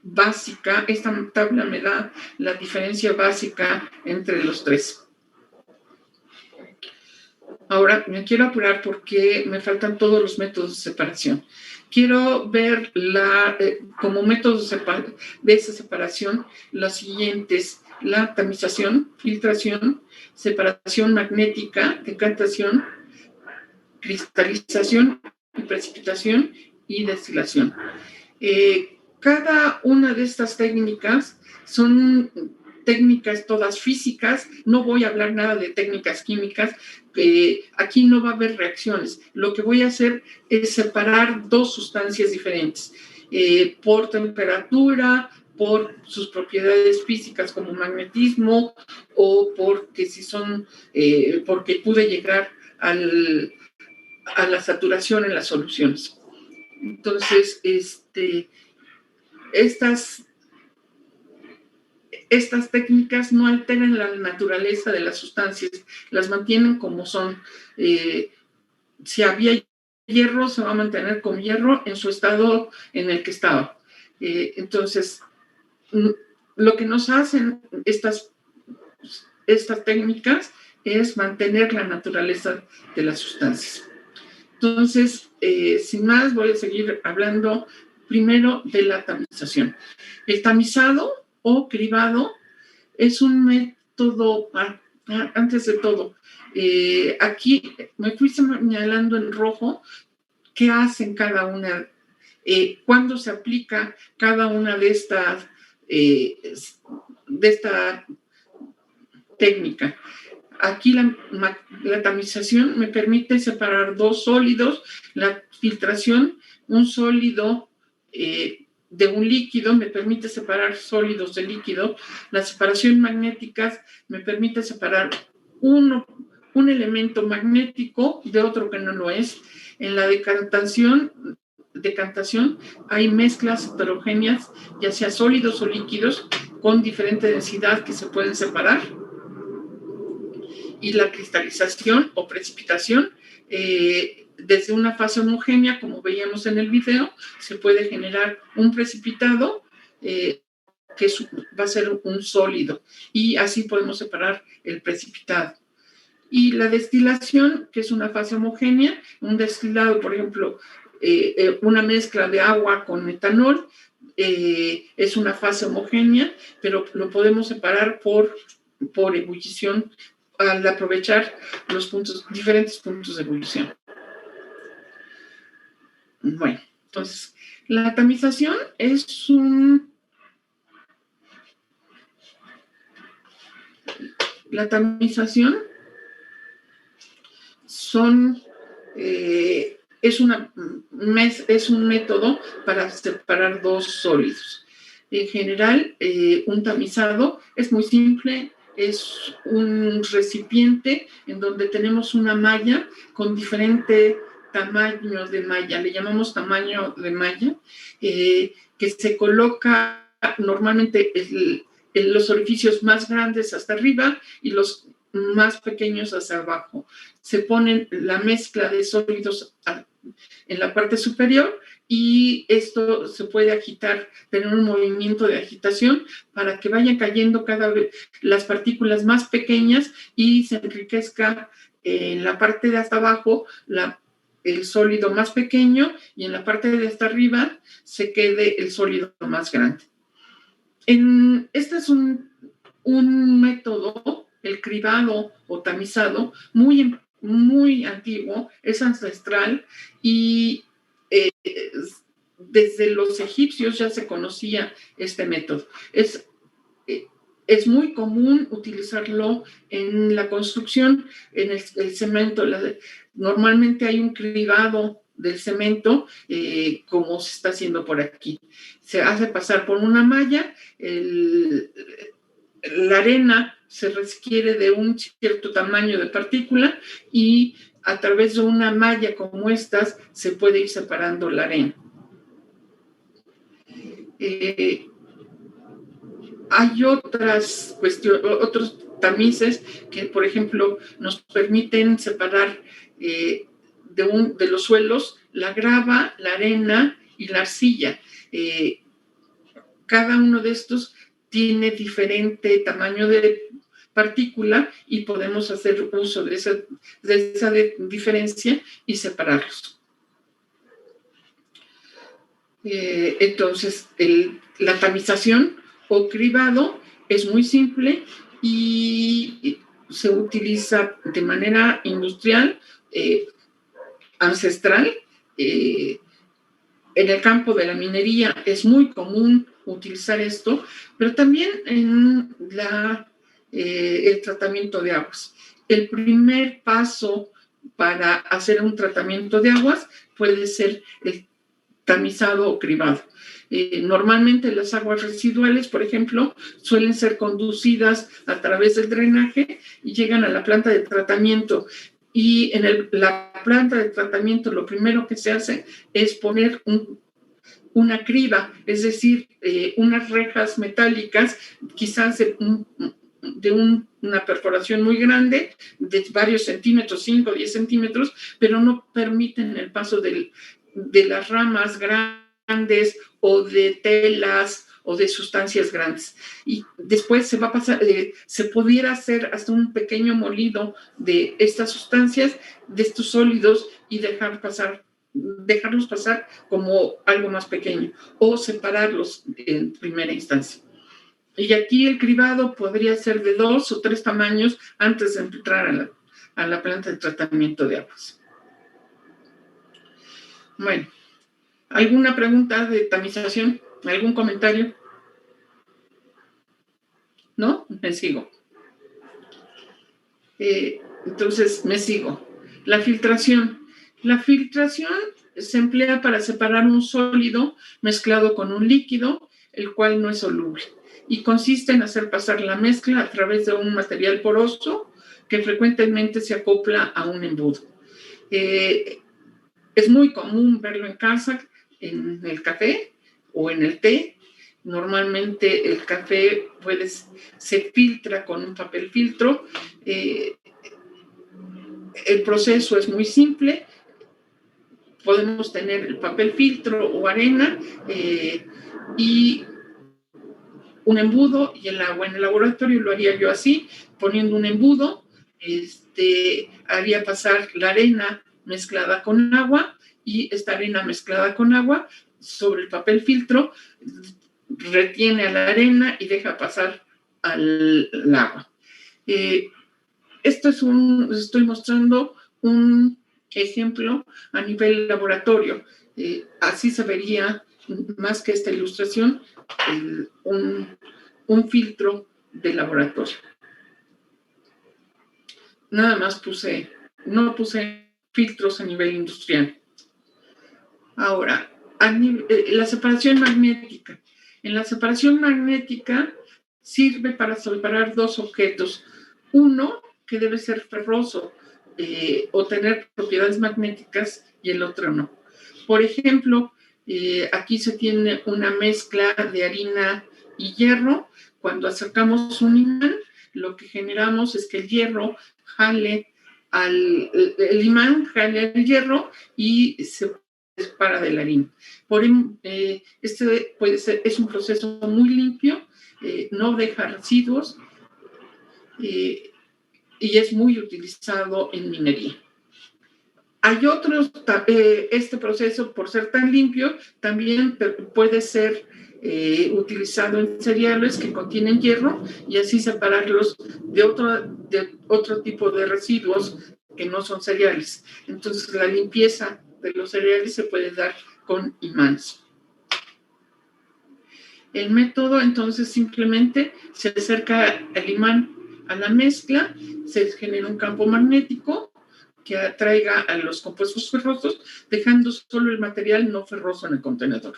básica. Esta tabla me da la diferencia básica entre los tres. Ahora me quiero apurar porque me faltan todos los métodos de separación. Quiero ver como métodos de esa separación los siguientes: la tamización, filtración, separación magnética, decantación, cristalización, precipitación y destilación. Cada una de estas técnicas son técnicas todas físicas. No voy a hablar nada de técnicas químicas. Aquí no va a haber reacciones. Lo que voy a hacer es separar dos sustancias diferentes por temperatura, por sus propiedades físicas como magnetismo, o porque porque pude llegar a la saturación en las soluciones. Entonces, estas técnicas no alteran la naturaleza de las sustancias, las mantienen como son. Si había hierro, se va a mantener como hierro en su estado en el que estaba. Entonces, lo que nos hacen estas técnicas es mantener la naturaleza de las sustancias. Entonces, sin más, voy a seguir hablando primero de la tamización. El tamizado o cribado es un método, antes de todo, aquí me fui señalando en rojo qué hacen cada una, cuándo se aplica cada una de esta técnica. Aquí la tamización me permite separar dos sólidos, la filtración, un sólido de un líquido, me permite separar sólidos de líquido. La separación magnética me permite separar un elemento magnético de otro que no lo es. En la decantación hay mezclas heterogéneas, ya sea sólidos o líquidos, con diferente densidad que se pueden separar. Y la cristalización o precipitación, desde una fase homogénea, como veíamos en el video, se puede generar un precipitado que va a ser un sólido, y así podemos separar el precipitado. Y la destilación, que es una fase homogénea, un destilado, por ejemplo, una mezcla de agua con etanol, es una fase homogénea, pero lo podemos separar por ebullición al aprovechar los diferentes puntos de ebullición. Bueno, entonces, la tamización es son es un método para separar dos sólidos. En general, un tamizado es muy simple, es un recipiente en donde tenemos una malla con diferente tamaño de malla, le llamamos tamaño de malla, que se coloca normalmente en los orificios más grandes hasta arriba y los más pequeños hacia abajo. Se ponen la mezcla de sólidos en la parte superior y esto se puede agitar, tener un movimiento de agitación para que vayan cayendo cada vez las partículas más pequeñas y se enriquezca en la parte de hasta abajo el sólido más pequeño y en la parte de hasta arriba se quede el sólido más grande. Este es un método, el cribado o tamizado, muy antiguo, es ancestral y desde los egipcios ya se conocía este método. Es muy común utilizarlo en la construcción, en el cemento. Normalmente hay un cribado del cemento, como se está haciendo por aquí. Se hace pasar por una malla, la arena se requiere de un cierto tamaño de partícula y a través de una malla como estas se puede ir separando la arena. Hay otras cuestiones, otros tamices que, por ejemplo, nos permiten separar de los suelos la grava, la arena y la arcilla. Cada uno de estos tiene diferente tamaño de partícula y podemos hacer uso de esa diferencia y separarlos. Entonces, la tamización o cribado es muy simple y se utiliza de manera industrial, ancestral. En el campo de la minería es muy común utilizar esto, pero también en el tratamiento de aguas. El primer paso para hacer un tratamiento de aguas puede ser el tamizado o cribado. Normalmente las aguas residuales, por ejemplo, suelen ser conducidas a través del drenaje y llegan a la planta de tratamiento. Y en la planta de tratamiento lo primero que se hace es poner una criba, es decir, unas rejas metálicas, quizás de una perforación muy grande, de varios centímetros, 5 o 10 centímetros, pero no permiten el paso de las ramas grandes o de telas o de sustancias grandes. Y después se va a pasar, se pudiera hacer hasta un pequeño molido de estas sustancias, de estos sólidos, y dejarlos pasar como algo más pequeño o separarlos en primera instancia. Y aquí el cribado podría ser de 2 o 3 tamaños antes de entrar a la planta de tratamiento de aguas. Bueno, ¿alguna pregunta de tamización? ¿Algún comentario? ¿No? Me sigo. Entonces, me sigo. La filtración. La filtración se emplea para separar un sólido mezclado con un líquido, el cual no es soluble, y consiste en hacer pasar la mezcla a través de un material poroso que frecuentemente se acopla a un embudo. Es muy común verlo en casa, en el café o en el té. Normalmente el café se filtra con un papel filtro. El proceso es muy simple. Podemos tener el papel filtro o arena y un embudo y el agua. En el laboratorio lo haría yo así, poniendo un embudo, haría pasar la arena mezclada con agua y esta arena mezclada con agua sobre el papel filtro, retiene a la arena y deja pasar al agua. Estoy mostrando un ejemplo a nivel laboratorio. Así se vería, más que esta ilustración, un filtro de laboratorio. Nada más no puse filtros a nivel industrial. Ahora, la separación magnética. En la separación magnética sirve para separar dos objetos. Uno que debe ser ferroso o tener propiedades magnéticas y el otro no. Por ejemplo, aquí se tiene una mezcla de harina y hierro. Cuando acercamos un imán, lo que generamos es que el hierro jale el imán jale el hierro y se separa de la harina. Este puede ser, es un proceso muy limpio, no deja residuos y es muy utilizado en minería. Hay otros, este proceso, por ser tan limpio, también puede ser utilizado en cereales que contienen hierro y así separarlos de otro tipo de residuos que no son cereales. Entonces, la limpieza de los cereales se puede dar con imanes. El método, entonces, simplemente se acerca el imán a la mezcla, se genera un campo magnético que atraiga a los compuestos ferrosos, dejando solo el material no ferroso en el contenedor.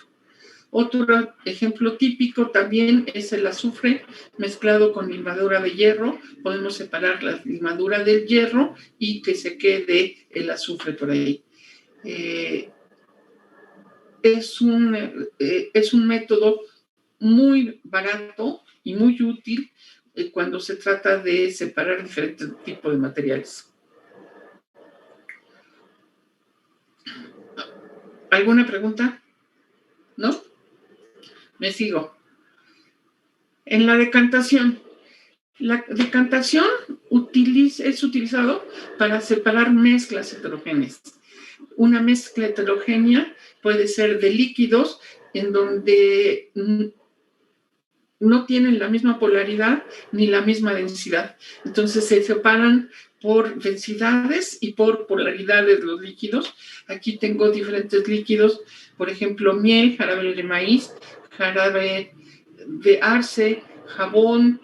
Otro ejemplo típico también es el azufre mezclado con limadura de hierro. Podemos separar la limadura del hierro y que se quede el azufre por ahí. Es un método muy barato y muy útil cuando se trata de separar diferentes tipos de materiales. ¿Alguna pregunta? ¿No? Me sigo. En la decantación. La decantación es utilizado para separar mezclas heterogéneas. Una mezcla heterogénea puede ser de líquidos en donde no tienen la misma polaridad ni la misma densidad. Entonces se separan por densidades y por polaridades los líquidos. Aquí tengo diferentes líquidos, por ejemplo, miel, jarabe de maíz, jarabe de arce, jabón,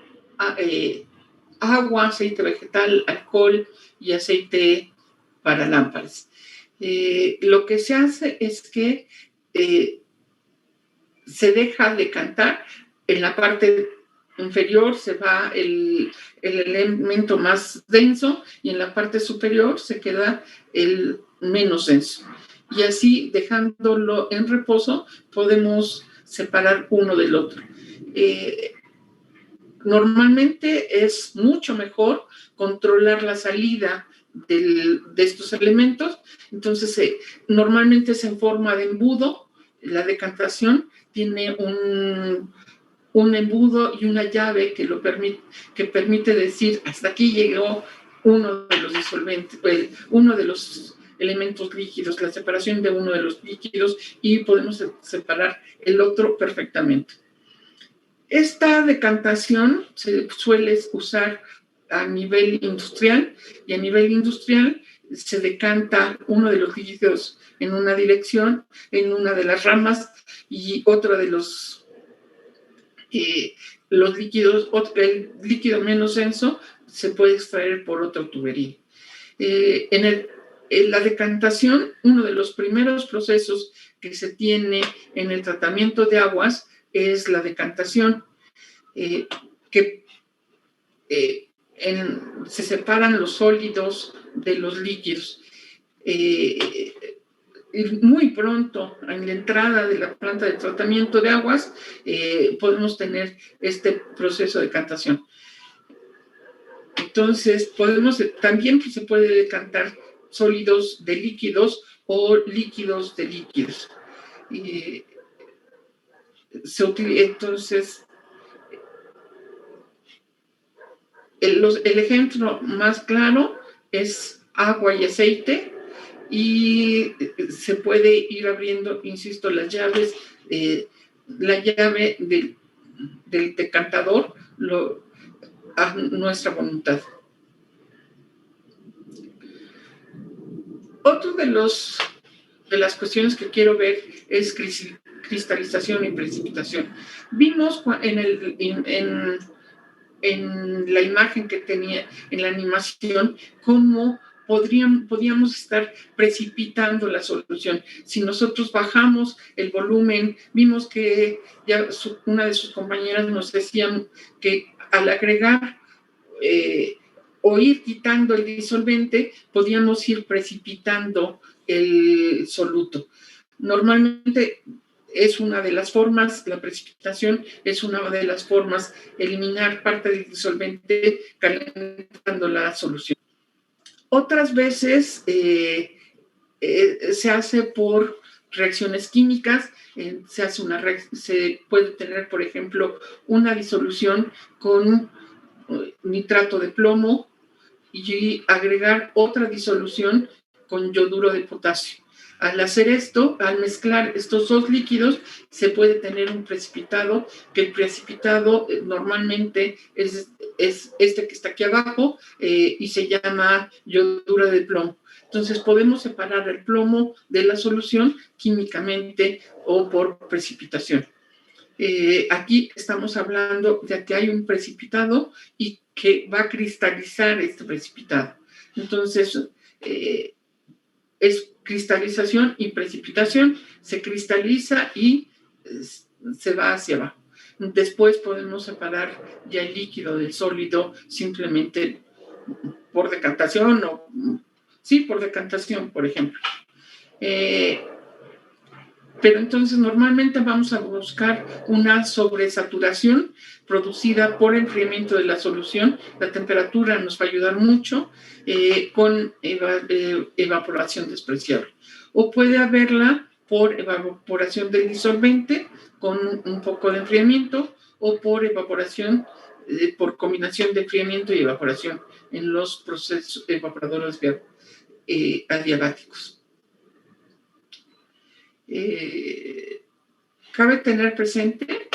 agua, aceite vegetal, alcohol y aceite para lámparas. Lo que se hace es que se deja decantar. En la parte inferior se va el elemento más denso y en la parte superior se queda el menos denso. Y así, dejándolo en reposo, podemos separar uno del otro. Normalmente es mucho mejor controlar la salida de estos elementos. Entonces, normalmente es en forma de embudo. La decantación tiene un embudo y una llave que permite decir hasta aquí llegó uno de los disolventes, uno de los elementos líquidos, la separación de uno de los líquidos y podemos separar el otro perfectamente. Esta decantación se suele usar a nivel industrial y a nivel industrial se decanta uno de los líquidos en una dirección, en una de las ramas y otro de los líquidos, el líquido menos denso se puede extraer por otra tubería. En la decantación, uno de los primeros procesos que se tiene en el tratamiento de aguas es la decantación, se separan los sólidos de los líquidos. Muy pronto, en la entrada de la planta de tratamiento de aguas, podemos tener este proceso de decantación. Entonces, también se puede decantar sólidos de líquidos o líquidos de líquidos. Entonces, el ejemplo más claro es agua y aceite y se puede ir abriendo, insisto, las llaves, la llave del decantador a nuestra voluntad. Otro de las cuestiones que quiero ver es cristalización y precipitación. Vimos en la imagen que tenía en la animación cómo podíamos estar precipitando la solución. Si nosotros bajamos el volumen, vimos que ya una de sus compañeras nos decía que al agregar o ir quitando el disolvente, podíamos ir precipitando el soluto. Normalmente es una de las formas, la precipitación es una de las formas, eliminar parte del disolvente calentando la solución. Otras veces se hace por reacciones químicas, se puede tener, por ejemplo, una disolución con nitrato de plomo y agregar otra disolución con yoduro de potasio. Al hacer esto, al mezclar estos dos líquidos, se puede tener un precipitado, que el precipitado normalmente es este que está aquí abajo y se llama yoduro de plomo. Entonces podemos separar el plomo de la solución químicamente o por precipitación. Aquí estamos hablando de que hay un precipitado y que va a cristalizar este precipitado. Entonces, es cristalización y precipitación, se cristaliza y se va hacia abajo. Después podemos separar ya el líquido del sólido simplemente por decantación por decantación, por ejemplo. Pero entonces normalmente vamos a buscar una sobresaturación producida por enfriamiento de la solución. La temperatura nos va a ayudar mucho con evaporación despreciable. O puede haberla por evaporación del disolvente con un poco de enfriamiento o por evaporación, por combinación de enfriamiento y evaporación en los procesos evaporadores adiabáticos. Cabe tener presente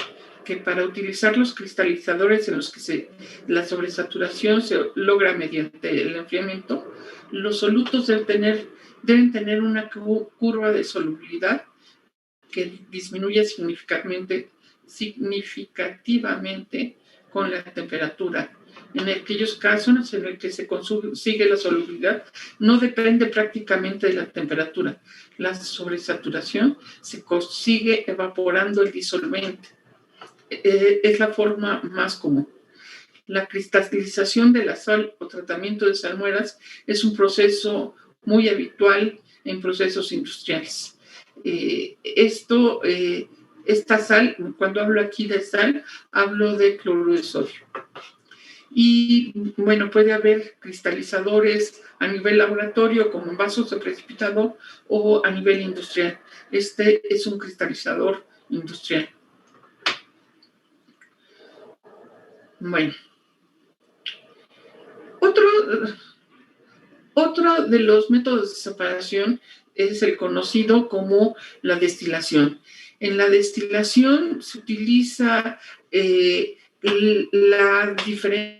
que para utilizar los cristalizadores en los que la sobresaturación se logra mediante el enfriamiento, los solutos deben tener una curva de solubilidad que disminuye significativamente con la temperatura. En aquellos casos en los que se consigue la solubilidad, no depende prácticamente de la temperatura. La sobresaturación se consigue evaporando el disolvente. Es la forma más común. La cristalización de la sal o tratamiento de salmueras es un proceso muy habitual en procesos industriales. Esta sal, cuando hablo aquí de sal, hablo de cloruro de sodio. Y bueno, puede haber cristalizadores a nivel laboratorio como en vasos de precipitado o a nivel industrial. Este es un cristalizador industrial. Bueno, otro de los métodos de separación es el conocido como la destilación. En la destilación se utiliza la diferencia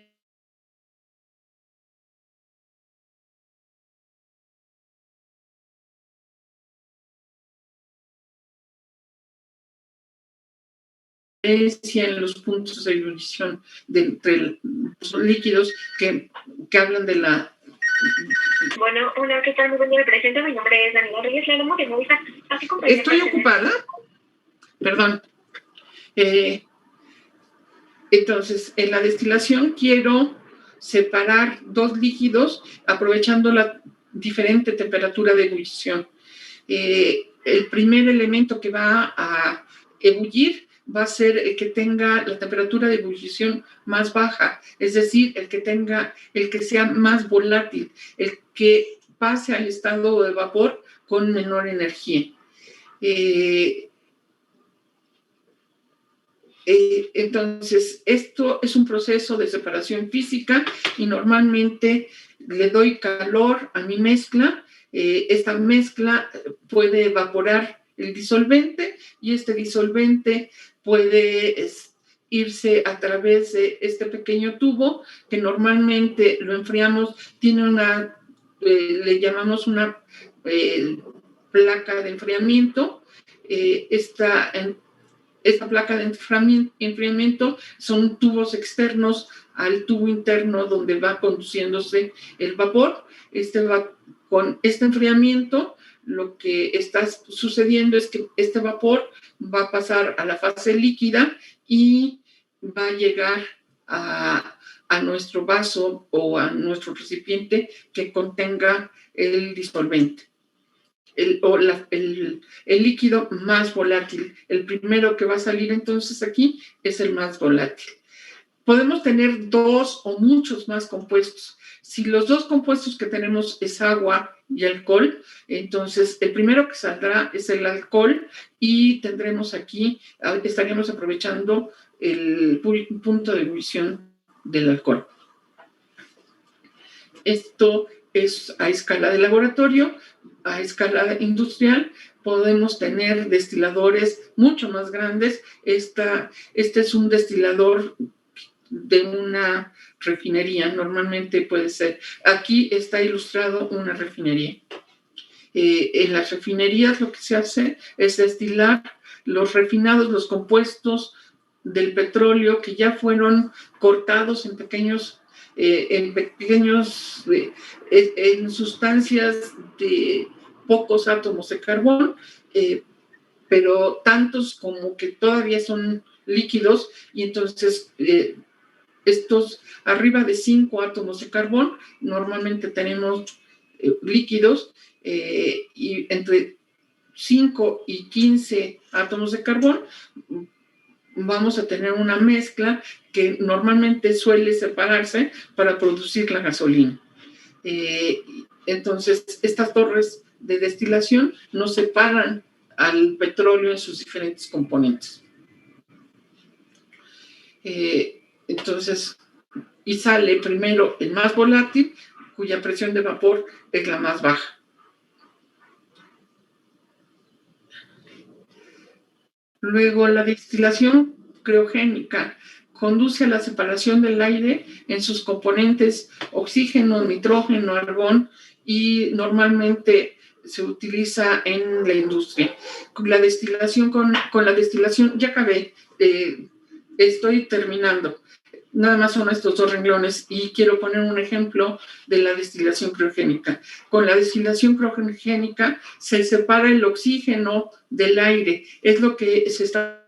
en los puntos de ebullición entre los líquidos que hablan de la... Bueno, hola, ¿qué tal? Muy buen día, me presento. Mi nombre es Daniela Reyes Lalomo, que me gusta así como... Estoy ocupada. Perdón. Entonces, en la destilación quiero separar dos líquidos aprovechando la diferente temperatura de ebullición. El primer elemento que va a ebullir va a ser el que tenga la temperatura de ebullición más baja, es decir, el que sea más volátil, el que pase al estado de vapor con menor energía. Entonces, esto es un proceso de separación física y normalmente le doy calor a mi mezcla. Esta mezcla puede evaporar el disolvente y este disolvente puede irse a través de este pequeño tubo que normalmente lo enfriamos, tiene le llamamos una placa de enfriamiento. Esta placa de enfriamiento son tubos externos al tubo interno donde va conduciéndose el vapor. Con este enfriamiento, lo que está sucediendo es que este vapor va a pasar a la fase líquida y va a llegar a nuestro vaso o a nuestro recipiente que contenga el disolvente. El líquido más volátil. El primero que va a salir entonces aquí es el más volátil. Podemos tener 2 o muchos más compuestos. Si los 2 compuestos que tenemos es agua y alcohol, entonces el primero que saldrá es el alcohol y tendremos aquí, estaríamos aprovechando el punto de ebullición del alcohol. Esto es a escala de laboratorio. A escala industrial podemos tener destiladores mucho más grandes. Este es un destilador de una refinería, normalmente puede ser. Aquí está ilustrado una refinería. En las refinerías lo que se hace es destilar los refinados, los compuestos del petróleo que ya fueron cortados en en sustancias de pocos átomos de carbón, pero tantos como que todavía son líquidos, y entonces estos arriba de 5 átomos de carbón, normalmente tenemos líquidos, y entre 5 y 15 átomos de carbón vamos a tener una mezcla que normalmente suele separarse para producir la gasolina. Entonces, estas torres de destilación nos separan al petróleo en sus diferentes componentes. Entonces, y sale primero el más volátil, cuya presión de vapor es la más baja. Luego, la destilación criogénica conduce a la separación del aire en sus componentes oxígeno, nitrógeno, argón, y normalmente se utiliza en la industria. Con la destilación, ya acabé, estoy terminando. Nada más son estos 2 renglones y quiero poner un ejemplo de la destilación criogénica. Con la destilación criogénica se separa el oxígeno del aire. Es lo que se está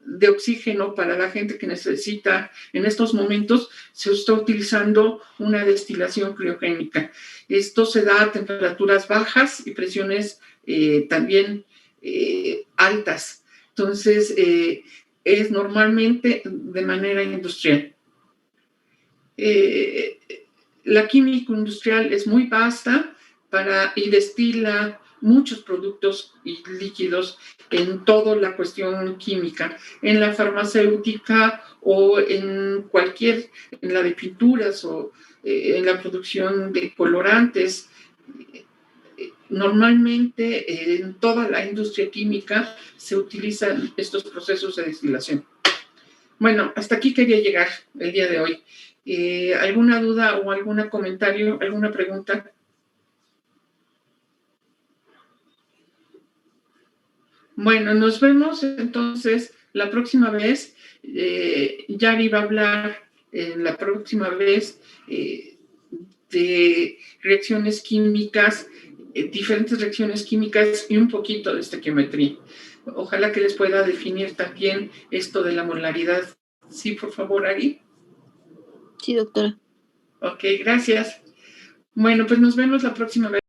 de oxígeno para la gente que necesita en estos momentos. Se está utilizando una destilación criogénica. Esto se da a temperaturas bajas y presiones también altas. Entonces, es normalmente de manera industrial. La química industrial es muy vasta y destila muchos productos y líquidos en toda la cuestión química, en la farmacéutica o en la de pinturas o en la producción de colorantes. Normalmente en toda la industria química se utilizan estos procesos de destilación. Bueno, hasta aquí quería llegar el día de hoy. ¿Alguna duda o algún comentario, alguna pregunta? Bueno, nos vemos entonces la próxima vez. Yari va a hablar la próxima vez de reacciones químicas, diferentes reacciones químicas y un poquito de estequiometría. Ojalá que les pueda definir también esto de la molaridad. Sí, por favor, Ari. Sí, doctora. Ok, gracias. Bueno, pues nos vemos la próxima vez.